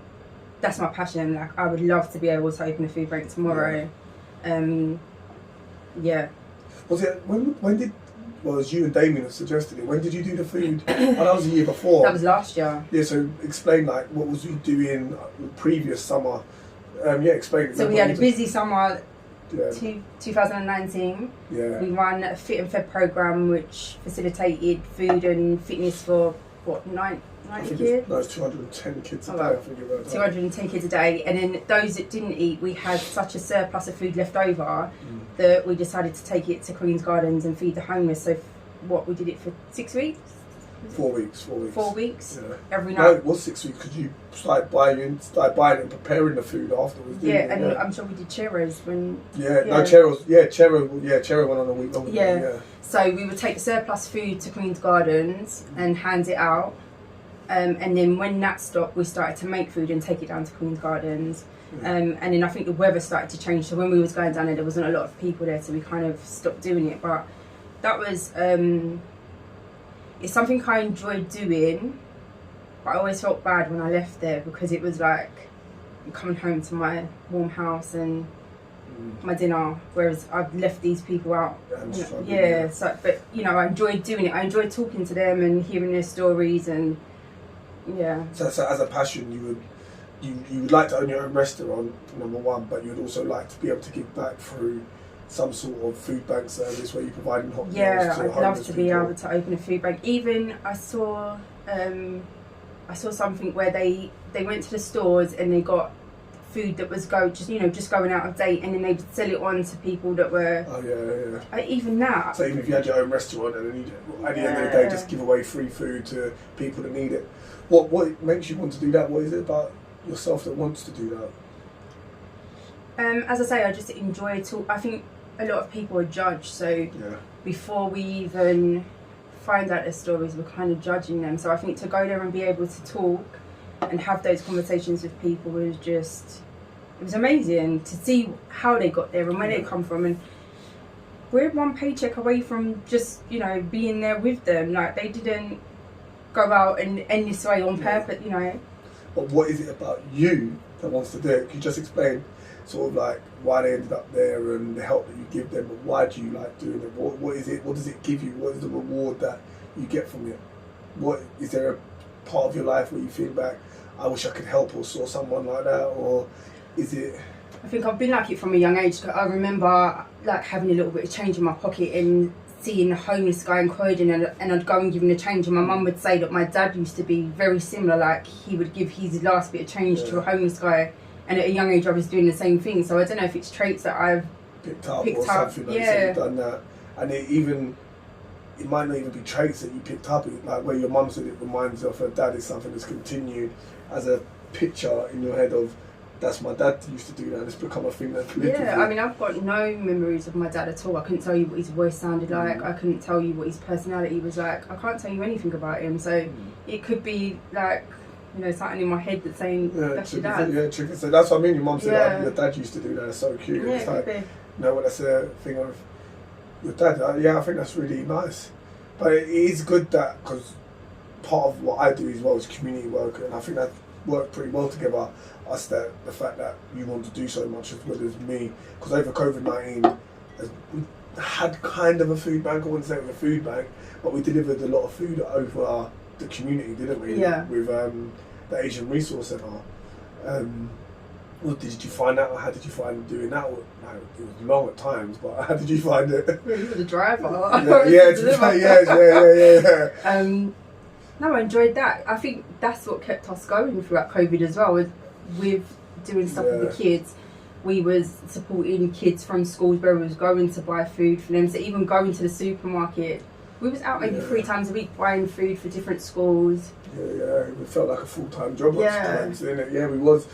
S2: that's my passion. Like, I would love to be able to open a food bank tomorrow. Yeah.
S1: Was it when did? Well, it was you and Damien that suggested it. When did you do the food? Oh, that was the year before.
S2: That was last year.
S1: Yeah. So explain, like, what was you doing the previous summer? Explain.
S2: So we had a busy summer. 2019.
S1: Yeah.
S2: We ran a Fit and Fed program which facilitated food and fitness for 90 kids?
S1: No, it's 210 kids a day. I think it was
S2: 210 kids a day, and then those that didn't eat, we had such a surplus of food left over that we decided to take it to Queen's Gardens and feed the homeless. So we did it for 6 weeks?
S1: 4 weeks.
S2: 4 weeks?
S1: Yeah.
S2: Every night.
S1: No, it was 6 weeks because you started buying it and preparing the food afterwards.
S2: I'm sure we did churros when...
S1: Churro went on a week longer. Yeah.
S2: So we would take the surplus food to Queen's Gardens and hand it out. And then when that stopped, we started to make food and take it down to Queen's Gardens. And then I think the weather started to change. So when we was going down there wasn't a lot of people there, so we kind of stopped doing it. But that was... it's something I enjoyed doing, but I always felt bad when I left there because it was like coming home to my warm house and my dinner, whereas I've left these people out. So but I enjoyed doing it. I enjoyed talking to them and hearing their stories and
S1: So as a passion, you would like to own your own restaurant, number one, but you would also like to be able to give back through some sort of food bank service where you're providing hot meals to
S2: I'd love to
S1: people.
S2: be able to open a food bank. Even I saw something where they went to the stores and they got food that was just going out of date, and then they would sell it on to people that were even that.
S1: So even if you had your own restaurant and then at the end of the day just give away free food to people that need it. What makes you want to do that? What is it about yourself that wants to do that?
S2: As I say, I just enjoy I think a lot of people are judged, so before we even find out their stories, we're kind of judging them. So I think to go there and be able to talk and have those conversations with people was it was amazing to see how they got there and where they come from. And we're one paycheck away from just, being there with them. Like, they didn't go out and end this way on purpose,
S1: But what is it about you that wants to do it? Can you just explain sort of like why they ended up there and the help that you give them, but why do you like doing it? What is it? What does it give you? What is the reward that you get from it? What is there a part of your life where you feel back, I wish I could help or saw someone like that, or is it?
S2: I think I've been like it from a young age. I remember like having a little bit of change in my pocket and seeing a homeless guy in Croydon, and I'd go and give him the change, and my mum would say that my dad used to be very similar. Like, he would give his last bit of change to a homeless guy. And at a young age, I was doing the same thing. So I don't know if it's traits that I've
S1: picked up or something. Like you've done that, and it might not even be traits that you picked up. Like where your mum said it reminds of her dad is something that's continued as a picture in your head of that's my dad used to do that. And it's become a thing that's lived with you.
S2: I mean, I've got no memories of my dad at all. I couldn't tell you what his voice sounded like. I couldn't tell you what his personality was like. I can't tell you anything about him. So it could be like, something in my head that's saying that's your dad.
S1: Tricky. So that's what I mean. Your mum said your dad used to do that. It's so cute. It's like, that's a thing of your dad. I think that's really nice. But it is good that, because part of what I do as well is community work, and I think that worked pretty well together. Us, that the fact that you want to do so much as well as me, because over COVID-19, we had kind of a food bank. I wouldn't say it was a food bank, but we delivered a lot of food over the community, didn't we?
S2: Yeah.
S1: With the Asian Resource Centre. Did you find that, or how did you find doing that? It was long at times, but how did you find it?
S2: You were the driver. No, I enjoyed that. I think that's what kept us going throughout COVID as well, with doing stuff with the kids. We was supporting kids from schools where we was going to buy food for them. So even going to the supermarket, we was out maybe 3 times a week buying food for different schools.
S1: It felt like a full-time job at times, didn't it? Yeah, we was.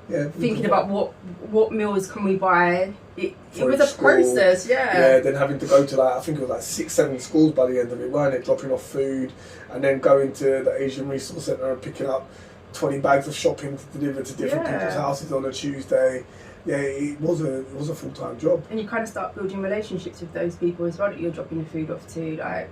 S2: Thinking about what meals can we buy. It was a process,
S1: then having to go to I think it was 6-7 schools by the end of it, weren't it? Dropping off food and then going to the Asian Resource Centre and picking up 20 bags of shopping to deliver to different people's houses on a Tuesday. Yeah, it was a full-time job.
S2: And you kind of start building relationships with those people as well that you're dropping the food off to, like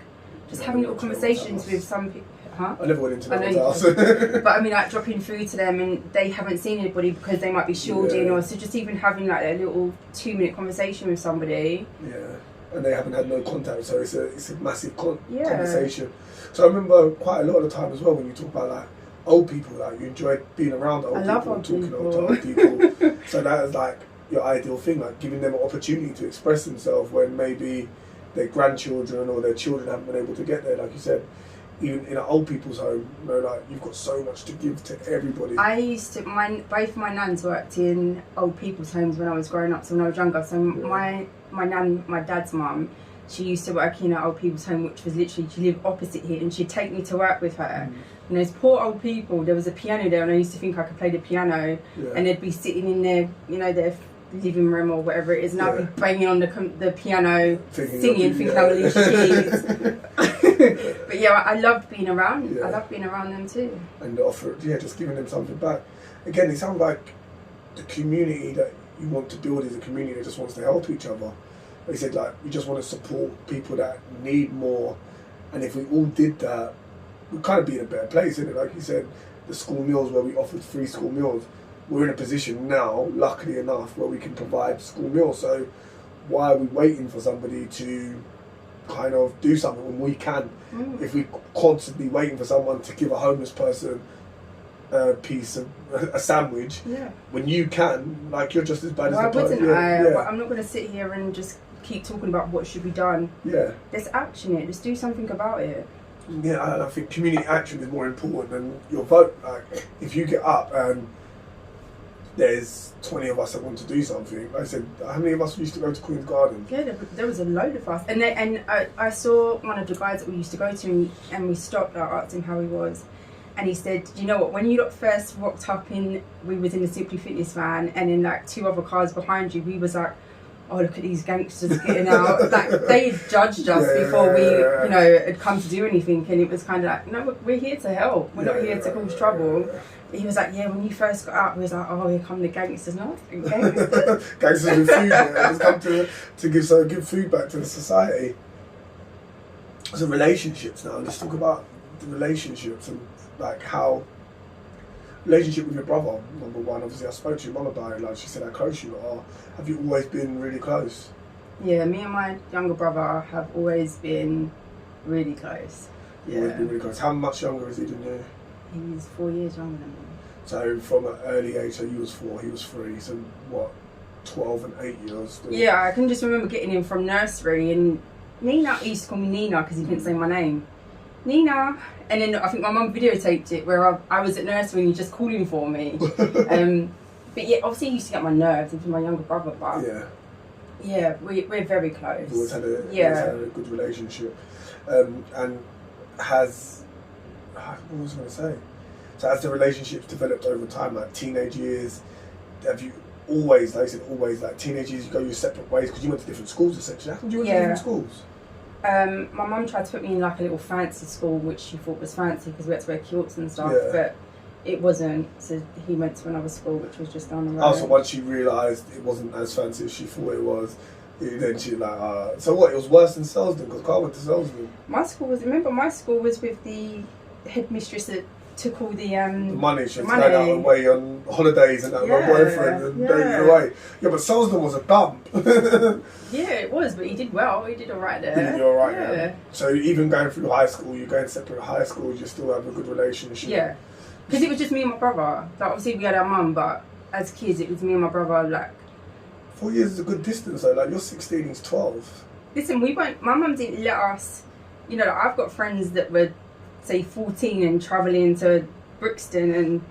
S2: just having little conversations with some people. Huh?
S1: I never went into that house.
S2: But I mean, like dropping food to them and they haven't seen anybody because they might be shielding, or so just even having like a little 2-minute conversation with somebody.
S1: Yeah, and they haven't had no contact, so it's a massive conversation. So I remember quite a lot of the time as well when you talk about like old people, like you enjoy being around old people, talking to old people. So that is like your ideal thing, like giving them an opportunity to express themselves when maybe their grandchildren or their children haven't been able to get there, like you said. Even in an old people's home, you know, like you've got so much to give to everybody.
S2: I used to, both my nans worked in old people's homes when I was growing up, so when I was younger. So my nan, my dad's mum, she used to work in an old people's home, which was literally, she lived opposite here, and she'd take me to work with her. And those poor old people, there was a piano there, and I used to think I could play the piano, and they'd be sitting in their, you know, their living room or whatever it is, and I'd be banging on the piano, singing, thinking I'm Alicia Keys. But yeah, I loved being around. I loved being around them too.
S1: And offer, just giving them something back. Again, it sounds like the community that you want to build is a community that just wants to help each other. They said like we just want to support people that need more, and if we all did that, we'd kind of be in a better place, isn't it? Like you said, the school meals where we offered free school meals, we're in a position now, luckily enough, where we can provide school meals. So why are we waiting for somebody to kind of do something when we can? If we're constantly waiting for someone to give a homeless person a piece of a sandwich, when you can, like you're just as bad as the person.
S2: But I'm not going to sit here and just keep talking about what should be done. Let's action it. Let's do something about it.
S1: I think community action is more important than your vote. Like if you get up and there's 20 of us that want to do something. Like I said, how many of us used to go to Queen's Garden?
S2: Yeah, there was a load of us. And I saw one of the guys that we used to go to, and we stopped. I asked him how he was, and he said, "Do you know what? When you lot first rocked up we was in the Simply Fitness van, and in like 2 other cars behind you, we was like, oh, look at these gangsters getting out." Like they judged us before we, you know, had come to do anything, and it was kind of like, no, we're here to help. We're not here to cause trouble. He was like, when you first got out, we was like, oh, here come the gangsters. No, gangsters.
S1: Gangsters with food, just come to give food back to the society. So relationships now, let's talk about the relationships and like how relationship with your brother, number one. Obviously I spoke to your mum about it, like she said how close you are. Have you always been really close? Yeah,
S2: me and my younger brother have always been really close.
S1: Always been really close. How much younger is he than you?
S2: He's 4 years younger than me.
S1: So from an early age, so you was 4, he was 3, so what, 12 and 8 years? Still?
S2: Yeah, I can just remember getting him from nursery, and Nina, he used to call me Nina because he didn't say my name. Nina. And then I think my mum videotaped it where I was at nursery and he just calling for me. But yeah, obviously he used to get my nerves, and for my younger brother, but yeah, we're very close.
S1: You've always had a good relationship. And has, what was I going to say? So as the relationships developed over time, like teenage years, have you always, like I said, always like teenage years, you go your separate ways because you went to different schools essentially? How come you went to different schools?
S2: My mum tried to put me in like a little fancy school, which she thought was fancy because we had to wear kilts and stuff, but it wasn't. So he went to another school, which was just down the road.
S1: Oh, so once she realised it wasn't as fancy as she thought it was, then she like, so what, it was worse than Selsdon because Carl went to Selsdon?
S2: My school was with the headmistress that took all the
S1: money. She was going out away on holidays and that with my boyfriend and dating away. Yeah, but Selsdon was a dump.
S2: Yeah, it was, but he did well. He did alright there.
S1: He did alright, yeah. So even going through high school, you're going separate high schools, you still have a good relationship.
S2: Yeah, because it was just me and my brother. Like obviously we had our mum, but as kids it was me and my brother. Like
S1: 4 years is a good distance though. Like you're 16, he's 12.
S2: Listen, my mum didn't let us. You know, like, I've got friends that were say 14 and travelling to Brixton, and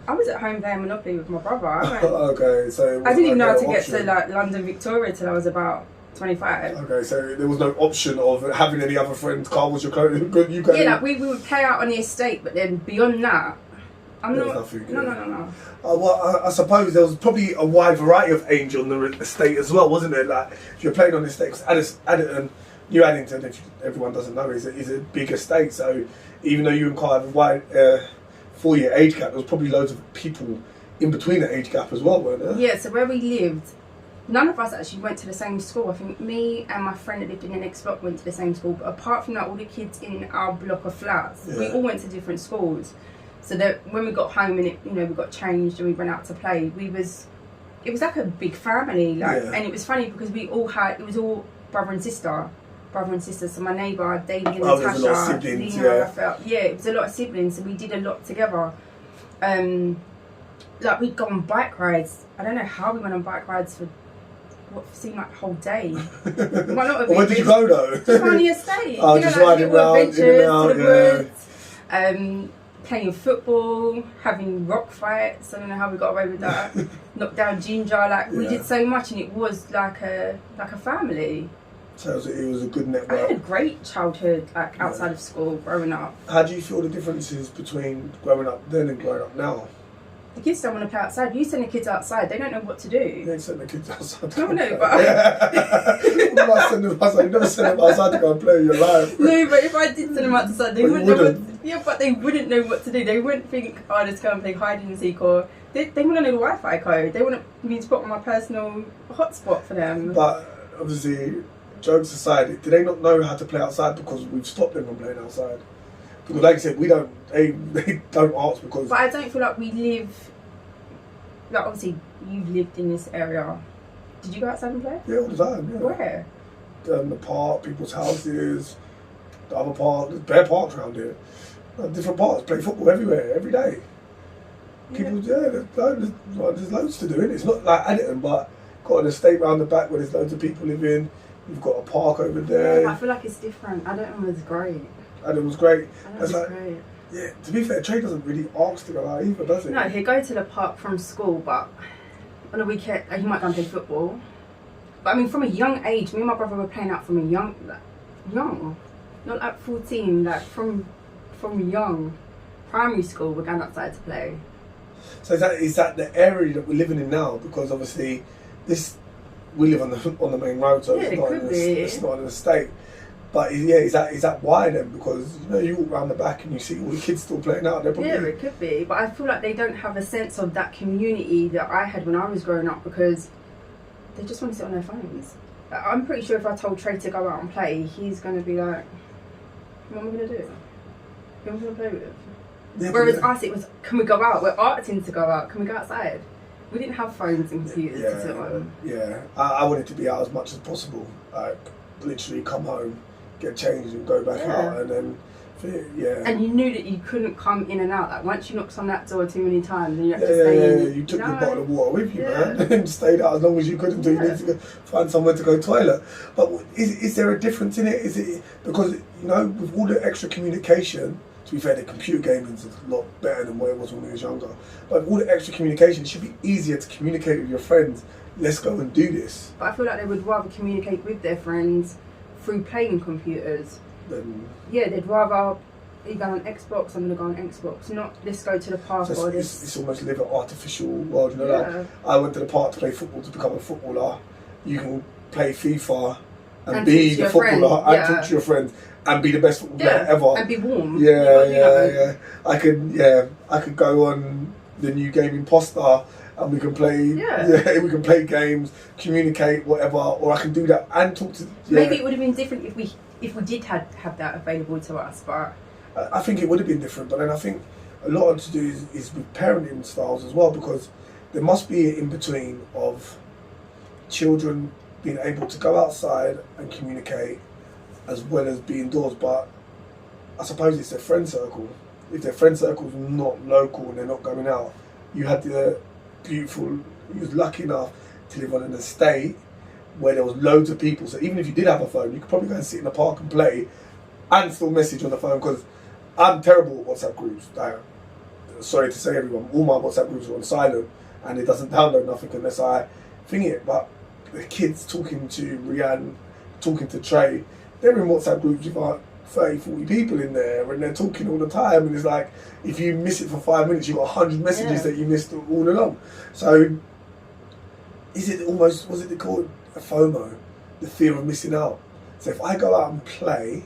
S2: I was at home playing Monopoly with my brother.
S1: Okay, so
S2: I didn't even know how to get to like London Victoria till I was about 25.
S1: Okay, so there was no option of having any other friends. Carl was your good. You
S2: yeah, like we would play out on the estate, but then beyond that, No.
S1: Well, I suppose there was probably a wide variety of age on the estate as well, wasn't there? Like if you're playing on the estate, New Addington, if everyone doesn't know, is a big estate. So even though you and Carl have a wide 4-year age gap, there was probably loads of people in between the age gap as well, weren't there?
S2: Yeah, so where we lived, none of us actually went to the same school. I think me and my friend that lived in the next block went to the same school, but apart from that, all the kids in our block of flats, we all went to different schools. So that when we got home and we got changed and we went out to play, it was like a big family, and it was funny because it was all brother and sister. So my neighbour, Davey and Natasha,
S1: a lot of siblings,
S2: Lena, it was a lot of siblings, so we did a lot together. Like we'd go on bike rides. I don't know how we went on bike rides for what seemed like the whole day. Might not have been.
S1: Where did you go though?
S2: Just around the estate.
S1: Oh, just riding around,
S2: adventures to the woods. Playing football, having rock fights. I don't know how we got away with that. Knock down ginger. Like we did so much, and it was like a family.
S1: So it was a good network.
S2: I had a great childhood, like outside of school, growing up.
S1: How do you feel the differences between growing up then and growing up now?
S2: The kids don't want to play outside. You send the kids outside, they don't know what to do.
S1: They ain't send the kids outside.
S2: No, but...
S1: You never send them outside to go and play your life.
S2: No, but if I did send them outside, they wouldn't know what... Yeah, but they wouldn't know what to do. They wouldn't think, oh, let's go and play hide and seek, or... They want to know the Wi-Fi code. They want me to put on my personal hotspot for them.
S1: But, obviously, jokes aside, do they not know how to play outside because we've stopped them from playing outside? Because like I said, they don't ask because...
S2: But I don't feel like we live... Like, obviously, you've lived in this area. Did you go outside and play?
S1: Yeah, all the time, yeah.
S2: Where?
S1: The park, people's houses, the other park, there's bare parks around here. Different parks, play football everywhere, every day. People, there's loads to do, innit? It's not like Adderton, but got an estate round the back where there's loads of people living. You've got a park over there.
S2: Yeah, I feel like it's different. Adderton was great.
S1: Adderton was great.
S2: Adderton was great.
S1: Yeah, to be fair, Trey doesn't really ask to go out either, does he?
S2: No, he'll go to the park from school, but on a weekend, he might go and play football. But I mean, from a young age, me and my brother were playing out from a young, not like 14, like from young, primary school, we're going outside to play.
S1: So is that the area that we're living in now? Because obviously, we live on the main road, so it's not an estate. But is that why then? Because you walk around the back and you see all the kids still playing out there.
S2: Yeah, it could be. But I feel like they don't have a sense of that community that I had when I was growing up because they just want to sit on their phones. I'm pretty sure if I told Trey to go out and play, he's going to be like, what am I going to do? Who am I going to play with? Yeah, whereas us, it was, can we go out? We're arting to go out. Can we go outside? We didn't have phones and computers to sit on.
S1: Yeah, I wanted to be out as much as possible. Like, literally come home, get changed and go back out, and then And you knew that you couldn't come in and out. Like once you knocked on that door too many times, then you had to stay in. You took your bottle of water with you, man, and stayed out as long as you could until you needed to go find somewhere to go toilet. But is there a difference in it? Is it because with all the extra communication? To be fair, the computer gaming is a lot better than what it was when we was younger. But with all the extra communication, it should be easier to communicate with your friends. Let's go and do this.
S2: But I feel like they would rather communicate with their friends through playing computers. They'd rather you go on Xbox, I'm going to go on Xbox, not let's go to the park or this.
S1: It's almost live an artificial world, like I went to the park to play football to become a footballer. You can play FIFA and be the footballer and talk to your friends and be the best football player ever.
S2: And be warm.
S1: I could go on the new game Imposter and we can play we can play games, communicate, whatever, or I can do that and talk to
S2: Maybe it would have been different if we did have that available to us, but
S1: I think it would have been different. But then I think a lot to do is with parenting styles as well, because there must be an in-between of children being able to go outside and communicate as well as be indoors. But I suppose it's their friend circle. If their friend circle's not local and they're not going out, you had the beautiful, you was lucky enough to live on an estate where there was loads of people. So even if you did have a phone, you could probably go and sit in the park and play and still message on the phone, because I'm terrible at WhatsApp groups. Sorry to say, everyone, all my WhatsApp groups are on silent and it doesn't download nothing unless I thing it. But the kids talking to Rianne, talking to Trey, they're in WhatsApp groups with like 30, 40 people in there and they're talking all the time, and it's like if you miss it for 5 minutes, you've got 100 messages that you missed all along. So is it almost, was it called a FOMO, the fear of missing out? So if I go out and play,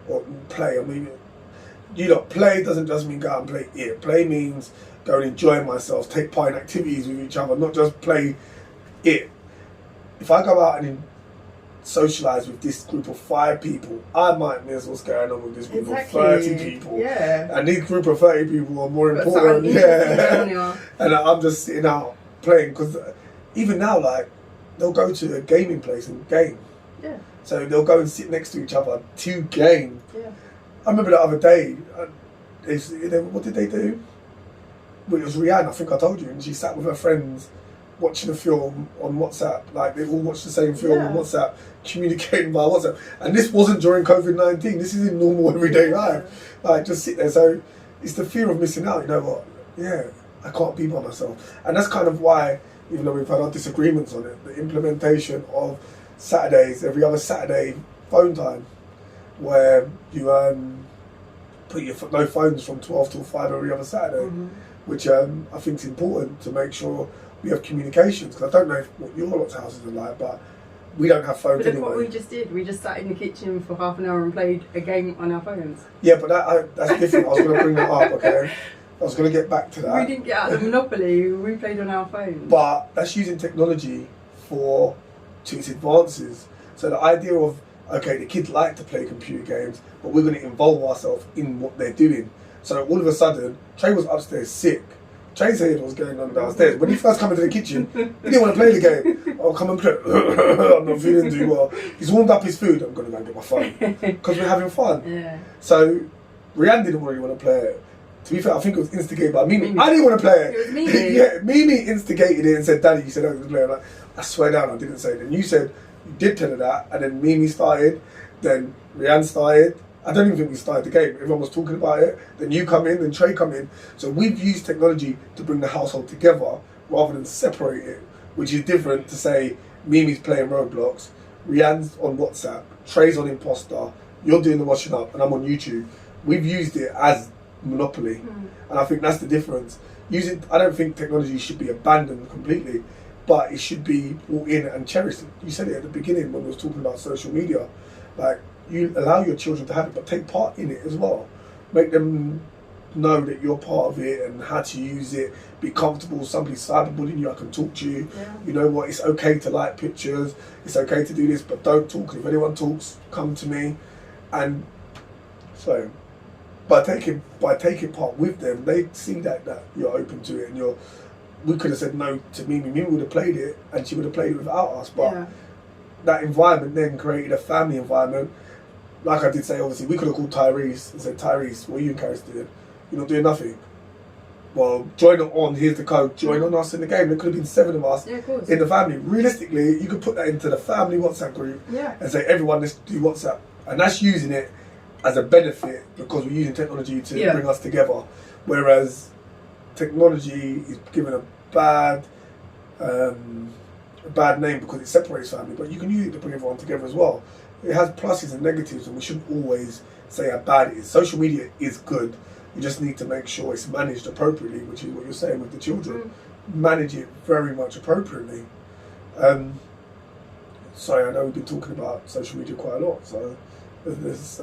S1: I mean, play doesn't just mean go out and play. Play means go and enjoy myself, take part in activities with each other, not just play it. If I go out and socialise with this group of 5 people, I might miss what's going on with this group of 30 people.
S2: Yeah.
S1: And this group of 30 people are more important. Yeah. And I'm just sitting out playing, because even now, like, they'll go to a gaming place and game.
S2: Yeah.
S1: So they'll go and sit next to each other to game.
S2: Yeah.
S1: I remember the other day, what did they do? Well, it was Rihanna, I think I told you, and she sat with her friends watching a film on WhatsApp. Like, they all watched the same film on WhatsApp, communicating via WhatsApp. And this wasn't during COVID-19, this is in normal everyday life. Like, just sit there. So it's the fear of missing out, you know what? Yeah, I can't be by myself. And that's kind of why, even though we've had our disagreements on it, the implementation of Saturdays, every other Saturday phone time, where you put your no phones from 12 till 5 every other Saturday, which I think is important to make sure we have communications, because I don't know what your lot's houses are like, but we don't have phones anyway.
S2: But look what we just did. We just sat in the kitchen for half an hour and played a game on our phones.
S1: Yeah, but that's different. I was going to bring that up, okay? I was going to get back to that.
S2: We didn't get out of the Monopoly. We played on our phones.
S1: But that's using technology to its advances. So the idea of, okay, the kids like to play computer games, but we're going to involve ourselves in what they're doing. So all of a sudden, Trey was upstairs sick. Trey's heard what was going on downstairs. When he first came into the kitchen, he didn't want to play the game. I'll come and play. I'm not feeling too well. He's warmed up his food. I'm going to go and get my phone. Because we're having fun.
S2: Yeah.
S1: So Rianne didn't really want to play it. To be fair, I think it was instigated by Mimi. I didn't want to play it.
S2: It was Mimi.
S1: Yeah, Mimi instigated it and said, Daddy, you said I was going to play it. I'm like, I swear down, I didn't say it. And you said you did tell her that. And then Mimi started. Then Rianne started. I don't even think we started the game. Everyone was talking about it. Then you come in, then Trey come in. So we've used technology to bring the household together rather than separate it, which is different to say Mimi's playing Roblox, Rianne's on WhatsApp, Trey's on Imposter, you're doing the washing up, and I'm on YouTube. We've used it as Monopoly, and I think that's the difference. I don't think technology should be abandoned completely, but it should be brought in and cherished. You said it at the beginning when we was talking about social media, like, you allow your children to have it, but take part in it as well. Make them know that you're part of it and how to use it. Be comfortable. Somebody's cyberbullying you, I can talk to you. Yeah. You know what? It's okay to like pictures. It's okay to do this, but don't talk. If anyone talks, come to me. And so, by taking part with them, they see that you're open to it, and we could have said no to Mimi. Mimi would have played it, and she would have played it without us. But that environment then created a family environment. Like I did say, obviously, we could have called Tyrese and said, Tyrese, what are you and Karis doing? You're not doing nothing. Well, join on, here's the code, join on us in the game. There could have been 7 of us in the family. Realistically, you could put that into the family WhatsApp group and say, everyone, let's do WhatsApp. And that's using it as a benefit because we're using technology to bring us together. Whereas technology is given a bad name because it separates family, but you can use it to bring everyone together as well. It has pluses and negatives, and we shouldn't always say how bad it is. Social media is good. You just need to make sure it's managed appropriately, which is what you're saying with the children. Manage it very much appropriately. Sorry, I know we've been talking about social media quite a lot, so let's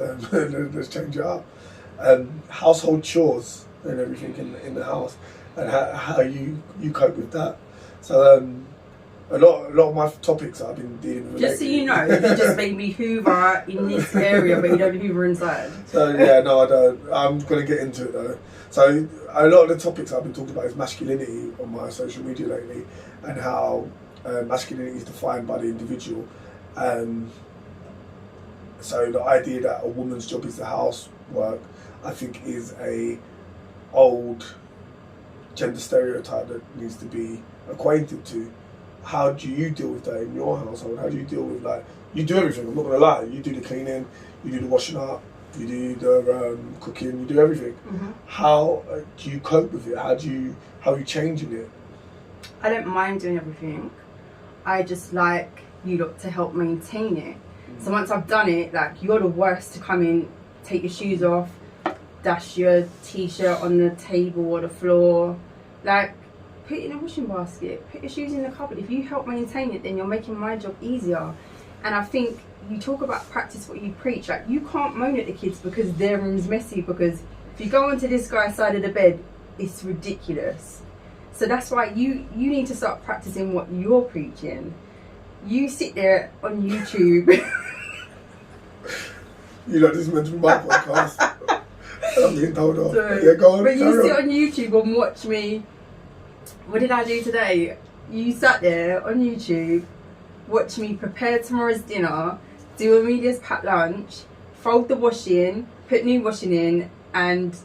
S1: change it up. Household chores and everything in the house, and how you cope with that. So a lot of my topics I've been dealing with.
S2: Just lately. So you know, you just made me hoover in this area, but you don't hoover inside.
S1: So yeah, no, I don't. I'm going to get into it though. So a lot of the topics I've been talking about is masculinity on my social media lately, and how masculinity is defined by the individual. So the idea that a woman's job is the housework, I think, is a old gender stereotype that needs to be acquainted to. How do you deal with that in your household? How do you deal with, like, you do everything, I'm not going to lie. You do the cleaning, you do the washing up, you do the cooking, you do everything. How do you cope with it? How are you changing it?
S2: I don't mind doing everything. I just like you lot to help maintain it. So once I've done it, like, you're the worst to come in, take your shoes off, dash your t-shirt on the table or the floor. Like, put it in a washing basket, put your shoes in the cupboard. If you help maintain it, then you're making my job easier. And I think you talk about practice what you preach. Like, you can't moan at the kids because their room's messy, because if you go onto this guy's side of the bed, it's ridiculous. So that's why you need to start practicing what you're preaching. You sit there on YouTube.
S1: You know, this is meant to be my podcast. I'm being told off. Yeah, go on.
S2: But you sit on YouTube and watch me. What did I do today? You sat there on YouTube, watch me prepare tomorrow's dinner, do Amelia's packed lunch, fold the washing, put new washing in, and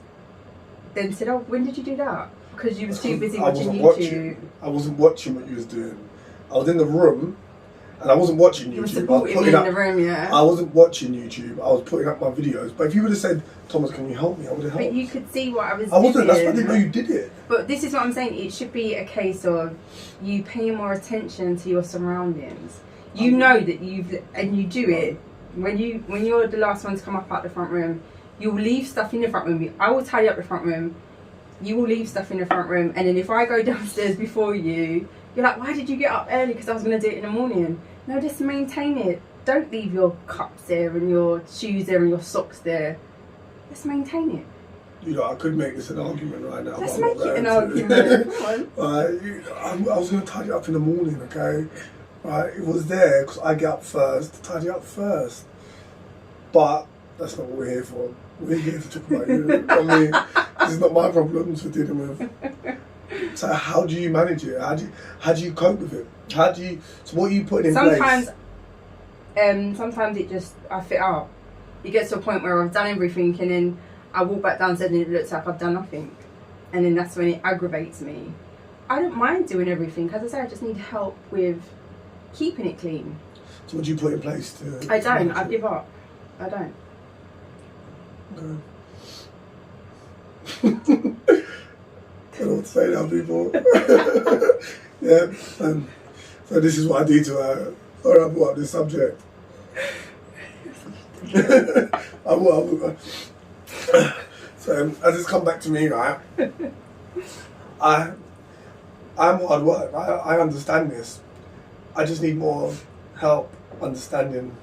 S2: then said, "Oh, when did you do that?" Because you was too busy watching YouTube.
S1: I wasn't watching what you was doing. I was in the room, and I wasn't watching YouTube.
S2: You were supporting me in the room, yeah.
S1: I wasn't watching YouTube. I was putting up my videos. But if you would have said, "Thomas, can you help me?" I would have helped.
S2: But you could see what I was doing.
S1: I wasn't. That's why I didn't know you did it.
S2: But this is what I'm saying. It should be a case of you paying more attention to your surroundings. You know that you do it when you're the last one to come up out the front room. You will leave stuff in the front room. I will tidy up the front room. You will leave stuff in the front room, and then if I go downstairs before you, you're like, "Why did you get up early?" Because I was going to do it in the morning. No, just maintain it. Don't leave your cups there and your shoes there and your socks there. Just maintain it.
S1: You know, I could make this an argument right now.
S2: Let's make it an argument. Come
S1: on. I was going to tidy it up in the morning, okay? Right, it was there because I get up first to tidy up first. But that's not what we're here for. We're here to talk about you. I mean, this is not my problems we're dealing with. So how do you manage it? How do you cope with it? So what are you putting in place?
S2: Sometimes it just, I fit out. It gets to a point where I've done everything and then I walk back downstairs and it looks like I've done nothing. And then that's when it aggravates me. I don't mind doing everything. As I say, I just need help with keeping it clean.
S1: So what do you put in place to...
S2: I don't. I give up. I don't.
S1: No. I don't know what to say now, people. Yeah. So this is what I do to her. Sorry, I brought up this subject. I will. So as it's come back to me, right? I'm hard work. I understand this. I just need more help understanding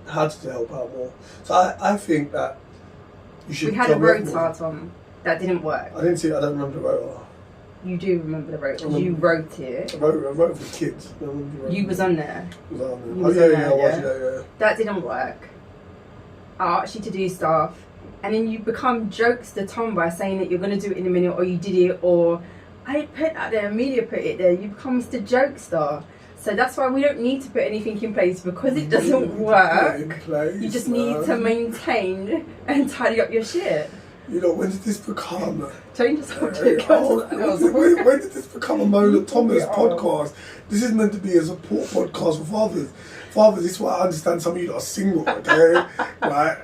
S1: how to help out more. So I think that you should.
S2: We had a rota, Tom, that didn't work.
S1: I didn't see it. I don't remember the rota.
S2: You do remember the rota because you wrote it.
S1: I wrote it for kids.
S2: You was on there.
S1: I was on there. I was. Yeah.
S2: That didn't work. I asked you to do stuff, and then you become jokester Tom by saying that you're going to do it in a minute, or you did it, or I put that there, Amelia put it there. You become Mr. Jokester. So that's why we don't need to put anything in place because it doesn't work. You just need to maintain and tidy up your shit.
S1: You know, when did this become?
S2: Change the subject.
S1: When did this become a Mona Thomas podcast? This is meant to be a support podcast for fathers. Fathers, this is why I understand some of you that are single, okay? Right?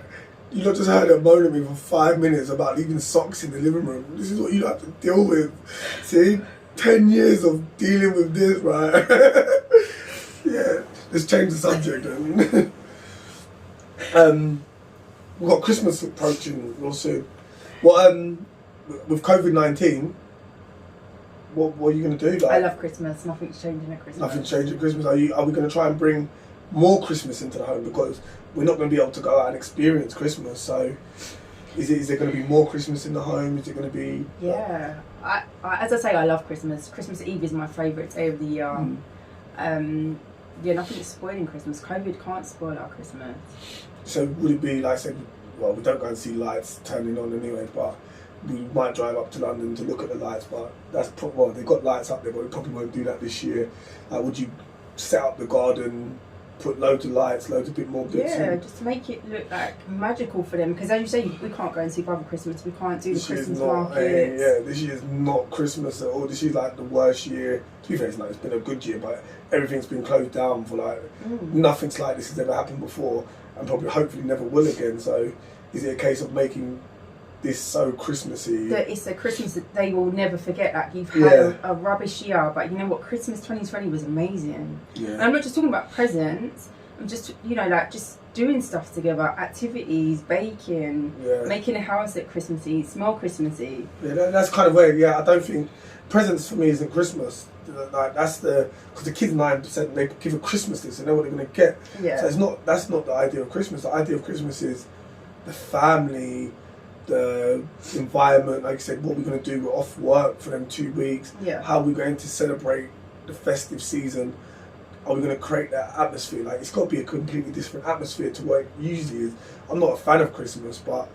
S1: You lot just heard her moan at me for 5 minutes about leaving socks in the living room. This is what you have to deal with. See? 10 years of dealing with this, right? Yeah, let's change the subject then. We've got Christmas approaching real soon. Well, with COVID-19, what are you going to do?
S2: I love Christmas. Nothing's changing at Christmas.
S1: Nothing's changing at Christmas. Are we going to try and bring more Christmas into the home? Because we're not going to be able to go out and experience Christmas. So is there going to be more Christmas in the home? Is it going to be...
S2: Yeah. I as I say, I love Christmas. Christmas Eve is my favourite day of the year. Yeah, nothing's spoiling Christmas. COVID can't spoil our Christmas.
S1: So would it be like, say, well, we don't go and see lights turning on anyway, but we might drive up to London to look at the lights, but well, they've got lights up there, but we probably won't do that this year. Would you set up the garden, put loads of lights, loads of bit more bits?
S2: Yeah, just to make it look like magical for them, because as you say, we can't go and see Father Christmas, we can't do the Christmas markets.
S1: Yeah, this year's not Christmas at all. This year's like the worst year. To be fair, it's been a good year, but everything's been closed down for like, nothing's like this has ever happened before, and probably hopefully never will again. So is it a case of making this so Christmassy?
S2: That it's a Christmas that they will never forget. Like, you've had a rubbish year, but you know what, Christmas 2020 was amazing.
S1: Yeah.
S2: And I'm not just talking about presents, I'm just, like just doing stuff together, activities, baking, making the house look Christmassy, smell Christmassy. Yeah,
S1: that's kind of weird. Yeah, I don't think presents for me isn't Christmas. Like, that's because the kids 9% they give a Christmas list, they know what they're going to get.
S2: Yeah.
S1: So that's not the idea of Christmas. The idea of Christmas is the family the environment, like I said, what we're going to do off work for them 2 weeks,
S2: Yeah.
S1: how we're going to celebrate the festive season. Are we going to create that atmosphere? Like, it's got to be a completely different atmosphere to what it usually is. I'm not a fan of Christmas, but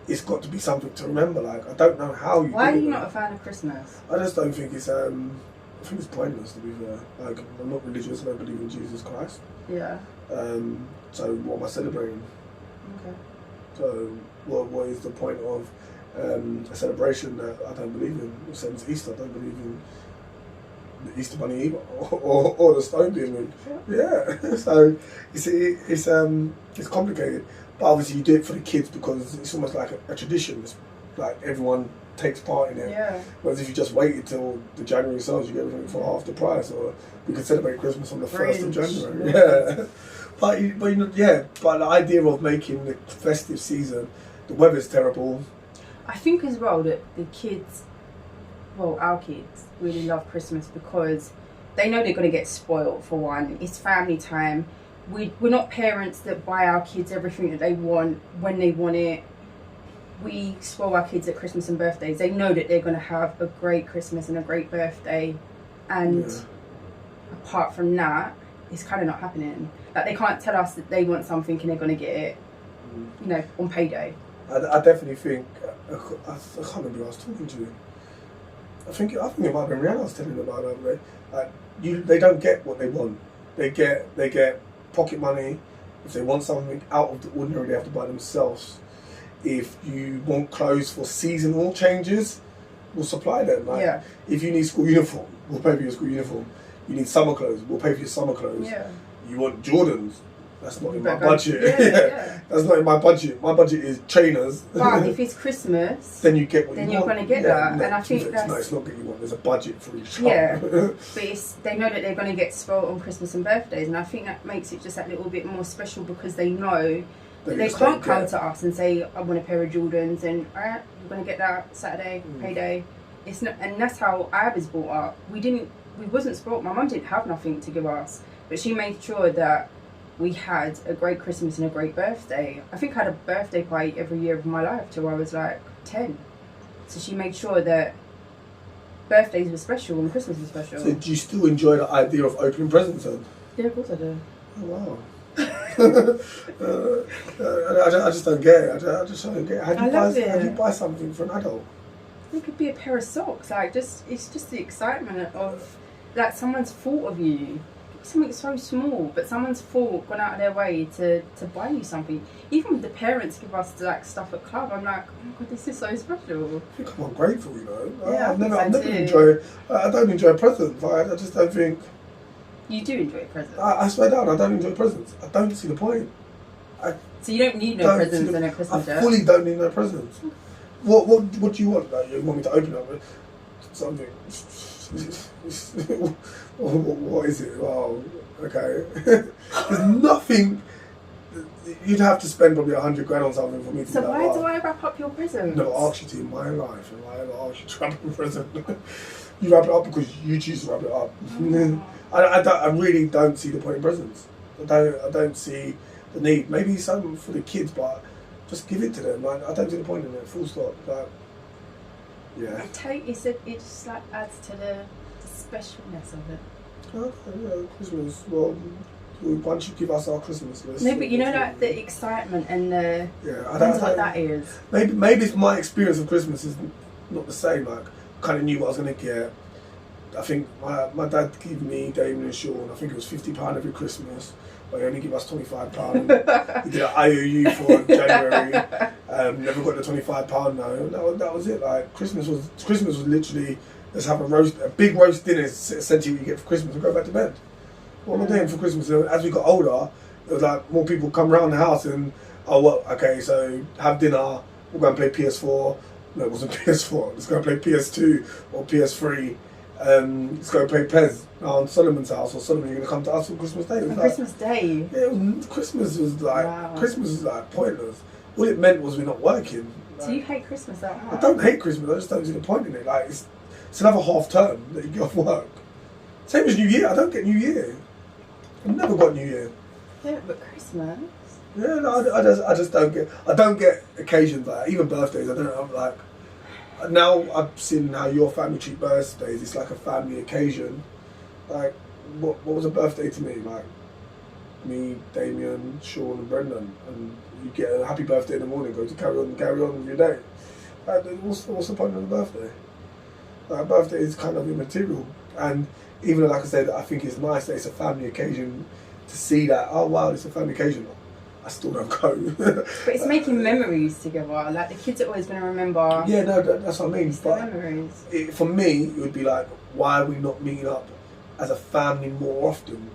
S1: it's got to be something to remember. Like, I don't know how you
S2: Why
S1: do
S2: are you
S1: it.
S2: not a fan of Christmas?
S1: I just don't think it's, I think it's pointless, to be fair. Like, I'm not religious, I don't believe in Jesus Christ.
S2: Yeah.
S1: So what am I celebrating?
S2: Okay.
S1: So what is the point of a celebration that I don't believe in? The same as Easter, I don't believe in the Easter Bunny either, or the stone being moved. Yeah. So it's complicated, but obviously you do it for the kids because it's almost like a tradition. It's like everyone takes part in it.
S2: Yeah.
S1: Whereas if you just waited till the January sales, you get everything for half the price, or we could celebrate Christmas on the 1st of January. Yeah. But you know, yeah. But the idea of making the festive season, the weather's terrible.
S2: I think as well that the kids, well, our kids really love Christmas because they know they're going to get spoiled, for one. It's family time. We're not parents that buy our kids everything that they want when they want it. We spoil our kids at Christmas and birthdays. They know that they're going to have a great Christmas and a great birthday. And apart from that, it's kind of not happening. Like, they can't tell us that they want something and they're going to get it, you know, on payday.
S1: I definitely think, I can't remember who I was talking to. I think it might have been Rihanna I was telling them about it. Like, they don't get what they want. They get pocket money. If they want something out of the ordinary, they have to buy themselves. If you want clothes for seasonal changes, we'll supply them. Like, if you need school uniform, we'll pay for your school uniform. You need summer clothes, we'll pay for your summer clothes.
S2: Yeah.
S1: You want Jordans, that's not in my
S2: But
S1: budget.
S2: yeah.
S1: That's not in my budget. My budget is trainers.
S2: But if it's Christmas,
S1: then you get what
S2: then
S1: you
S2: you're
S1: want.
S2: going to get that. And I think that's...
S1: No, it's not what you want. There's a budget for each child.
S2: Yeah, but they know that they're going to get spoiled on Christmas and birthdays, and I think that makes it just that little bit more special because they know that they can't come to us and say, I want a pair of Jordans, and alright, you're going to get that Saturday, payday. It's not, and that's how I was brought up. We wasn't spoiled. My mum didn't have nothing to give us, but she made sure that we had a great Christmas and a great birthday. I think I had a birthday party every year of my life till I was like 10. So she made sure that birthdays were special and Christmas was special.
S1: So do you still enjoy the idea of opening presents then?
S2: Yeah, of course I do.
S1: Oh, wow. I just don't get it. I just don't get it. How do you buy something for an adult?
S2: It could be a pair of socks. Like, it's just the excitement of, like, someone's thought of you. Something so small, but someone's gone out of their way to buy you something. Even when the parents give us like stuff at club, I'm like, oh my god, this is so special.
S1: I think I'm ungrateful, you know.
S2: Yeah,
S1: I don't enjoy presents. I just don't think.
S2: You do enjoy presents.
S1: I swear down, I don't enjoy presents. I don't see the point.
S2: So you don't need no presents in a Christmas day?
S1: I fully don't need no presents. What do you want? Like, you want me to open up something? What is it? Oh, okay. There's nothing. You'd have to spend probably $100,000 on something for me to.
S2: So why do I wrap up your presents?
S1: No, I asked you to in my life, and I asked you to wrap up a present. You wrap it up because you choose to wrap it up. I really don't see the point in presents. I don't see the need. Maybe some for the kids, but just give it to them. Like, I don't see the point in it. Full stop. Like, yeah.
S2: It just like adds to the specialness of it.
S1: Okay, yeah, Christmas. Well, once you give us our Christmas list.
S2: No, but you know, like the excitement and the
S1: I don't
S2: what that is.
S1: Maybe it's my experience of Christmas is not the same. Like, I kind of knew what I was going to get. I think my dad gave me, Damien and Sean, I think it was £50 every Christmas, but he only gave us £25. He did an IOU for January. Never got the £25 no. That was it. Like, Christmas was literally, let's have a big roast dinner, essentially what you get for Christmas, and go back to bed. What am I doing for Christmas? As we got older, it was like more people come around the house and, oh, well, okay, so have dinner, we'll go and play PS4. No, it wasn't PS4. Let's go and play PS2 or PS3. Let's go play PES on Solomon's house, or Solomon, you're going to come to us for Christmas Day.
S2: Christmas Day?
S1: Yeah, Christmas was like pointless. All it meant was we're not working.
S2: So you hate Christmas that much?
S1: I don't hate Christmas, I just don't see the point in it. Like, it's another half term that you get off work. Same as New Year, I don't get New Year. I've never got New Year.
S2: Yeah, but Christmas?
S1: Yeah, no, I just don't get. I don't get occasions like even birthdays. I don't know. I'm like, now I've seen how your family treat birthdays. It's like a family occasion. Like, what was a birthday to me? Like, me, Damien, Sean, and Brendan, and you get a happy birthday in the morning. Go to carry on with your day. Like, what's the point of a birthday? Like, a birthday is kind of immaterial, and even though, like I said, I think it's nice that it's a family occasion to see that. Oh wow, it's a family occasion. I still don't go.
S2: But it's making memories together. Like, the kids are always going to remember.
S1: Yeah, no, that's what I mean.
S2: It's the memories.
S1: For me, it would be like, why are we not meeting up as a family more often?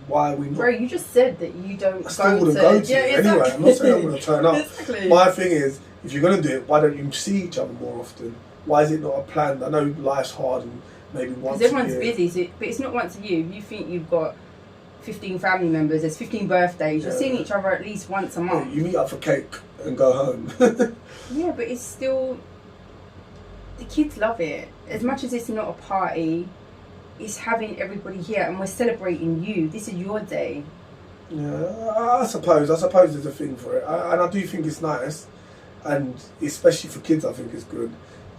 S1: Why are we not?
S2: Bro, you just said that you don't
S1: I still wouldn't go to it anyway. I'm not saying I'm going to turn up.
S2: Exactly.
S1: My thing is, if you're going to do it, why don't you see each other more often? Why is it not a plan? I know life's hard and maybe once a year.
S2: Because everyone's busy, but it's not once a year. If you think you've got 15 family members, there's 15 birthdays, you're seeing each other at least once a month.
S1: Yeah, you meet up for cake and go home.
S2: Yeah, but it's still, the kids love it. As much as it's not a party, it's having everybody here and we're celebrating you. This is your day.
S1: Yeah, I suppose there's a thing for it. And I do think it's nice, and especially for kids I think it's good.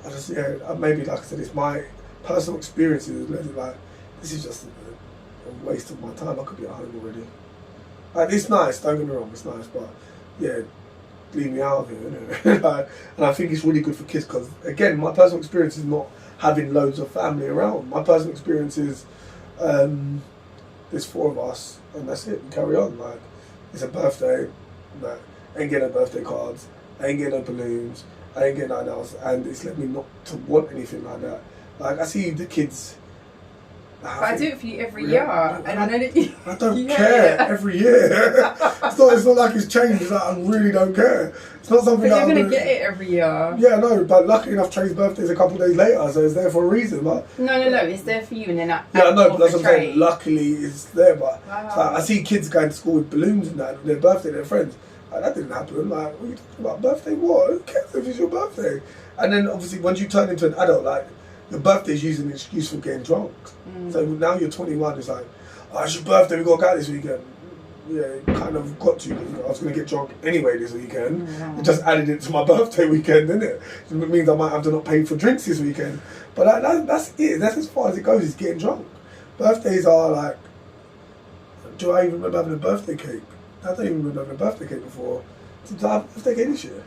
S1: I just, maybe like I said, it's my personal experiences. Like, this is just a waste of my time. I could be at home already. Like, it's nice, don't get me wrong, it's nice, but yeah, leave me out of here, innit? Like, and I think it's really good for kids because, again, my personal experience is not having loads of family around. My personal experience is there's 4 of us and that's it, we carry on. Like, it's a birthday, like, I ain't getting no birthday cards, I ain't getting no balloons, I ain't getting nothing else, and it's led me not to want anything like that. Like, I see the kids.
S2: But I do it for you every year, and I know that you.
S1: I don't care every year. It's not like it's changed. It's like I really don't care. It's not something.
S2: But you're gonna get it every year.
S1: Yeah, no. But luckily enough, Trey's birthday's a couple of days later, so it's there for a reason. But
S2: no, it's there for you, and then
S1: I know, but that's what I'm saying. Luckily, it's there. But
S2: wow.
S1: Like, I see kids going to school with balloons and that, their birthday, their friends. Like, that didn't happen. Like, what are you talking about? Birthday? What? Who cares if it's your birthday? And then obviously, once you turn into an adult, like, your birthday is usually an excuse for getting drunk. So now you're 21, it's like, oh, it's your birthday, we got to go out this weekend. Yeah, kind of got to. I was going to get drunk anyway this weekend. I just added it to my birthday weekend, didn't it? It means I might have to not pay for drinks this weekend. But that's it. That's as far as it goes, is getting drunk. Birthdays are like, do I even remember having a birthday cake? I don't even remember having a birthday cake before. Did I have a birthday cake this year?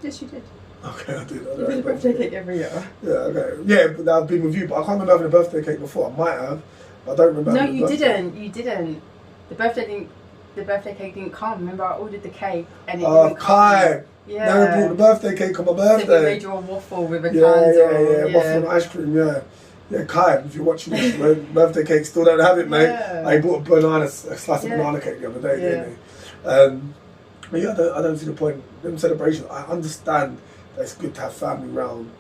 S2: Yes, you did.
S1: Okay, I did.
S2: You did a birthday cake every year.
S1: Yeah, okay. Yeah, but I've been with you, but I can't remember having a birthday cake before. I might have, but I don't remember.
S2: No, you didn't. You didn't. The birthday cake didn't come. Remember, I ordered the cake and it didn't
S1: come.
S2: Yeah.
S1: Never brought the birthday cake on my birthday.
S2: So we made you a waffle with a candle.
S1: Yeah, waffle and ice cream, Yeah, Kai, if you're watching this, my birthday cake still don't have it, mate.
S2: Yeah.
S1: I bought a slice of banana cake the other day, didn't he? But yeah, I don't see the point. Them celebrations, I understand that it's good to have family around,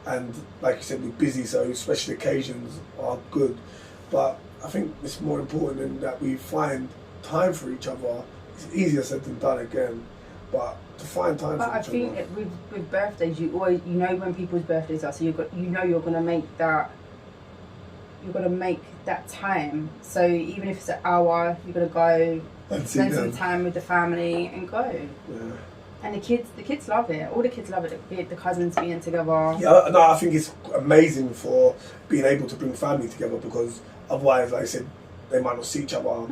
S1: and like you said, we're busy, so special occasions are good. But I think it's more important than that we find time for each other. It's easier said than done again, but to find time for each other. But I think
S2: that with birthdays, you know when people's birthdays are, so you're gonna make that. You're gonna make that time. So even if it's an hour, you're gonna go and spend some time with the family and go.
S1: Yeah.
S2: And the kids love it. All the kids love it. Be it the cousins being together.
S1: Yeah, no, I think it's amazing for being able to bring family together, because otherwise, like I said, they might not see each other.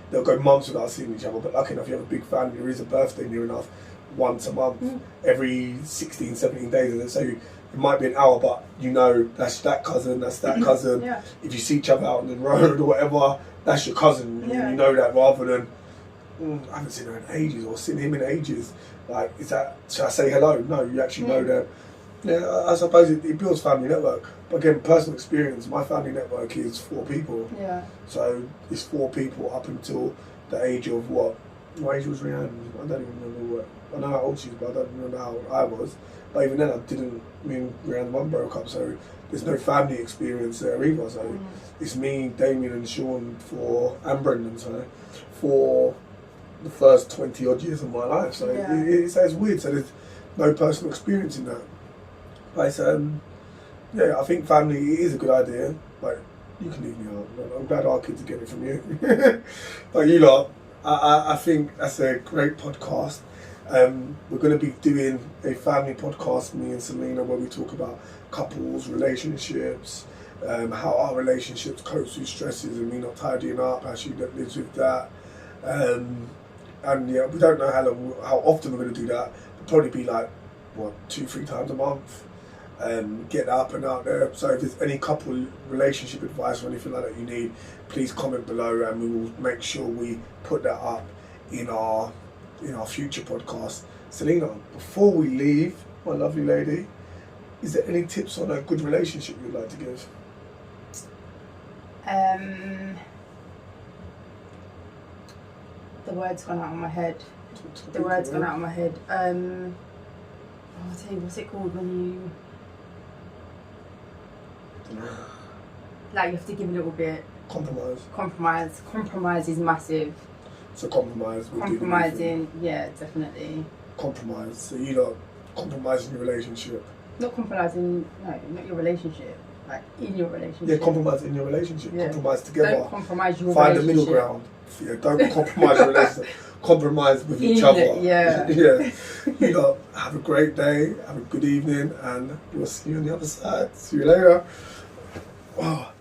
S1: They'll go months without seeing each other. But lucky enough, you have a big family. There is a birthday near enough once a month, every 16, 17 days. So it might be an hour, but you know that's that cousin, that's that cousin.
S2: Yeah.
S1: If you see each other out on the road or whatever, that's your cousin.
S2: Yeah.
S1: You know that, rather than I haven't seen her in ages or seen him in ages. Like, is that, should I say hello? No, you actually know them. Yeah, I suppose it builds family network. But again, personal experience, my family network is 4 people.
S2: Yeah.
S1: So it's 4 people up until the age of what age was Rihanna? I don't even remember what. I know how old she was, but I don't remember how old I was. But even then, me and Rihanna's mum broke up, so there's no family experience there either. So it's me, Damien and Sean and Brendan, for the first 20 odd years of my life. So it's weird. So there's no personal experience in that. But it's, I think family is a good idea. Like, you can leave me out. I'm glad our kids are getting it from you. Like, you lot, I think that's a great podcast. We're going to be doing a family podcast, me and Selina, where we talk about couples, relationships, how our relationships cope through stresses and me not tidying up, how she lives with that. And yeah, we don't know how often we're going to do that. It'll probably be like, 2-3 times a month. Get up and out there. So if there's any couple relationship advice or anything like that you need, please comment below, and we will make sure we put that up in our future podcast. Selina, before we leave, my lovely lady, is there any tips on a good relationship you'd like to give?
S2: The word's gone out of my head. I'll tell you, what's it called when you... Like, you have to give a little bit. Compromise is massive.
S1: So compromise.
S2: Compromising, yeah, definitely.
S1: Compromise. So you don't compromise in your relationship.
S2: Not compromising. No, not your relationship. Like in your relationship.
S1: Yeah, compromise in your relationship. Yeah. Compromise together.
S2: Don't compromise your
S1: Find
S2: relationship.
S1: the middle ground. Yeah, don't compromise your relationship. Compromise with each other.
S2: Yeah.
S1: Yeah. You know, have a great day. Have a good evening, and we'll see you on the other side. See you later. Oh.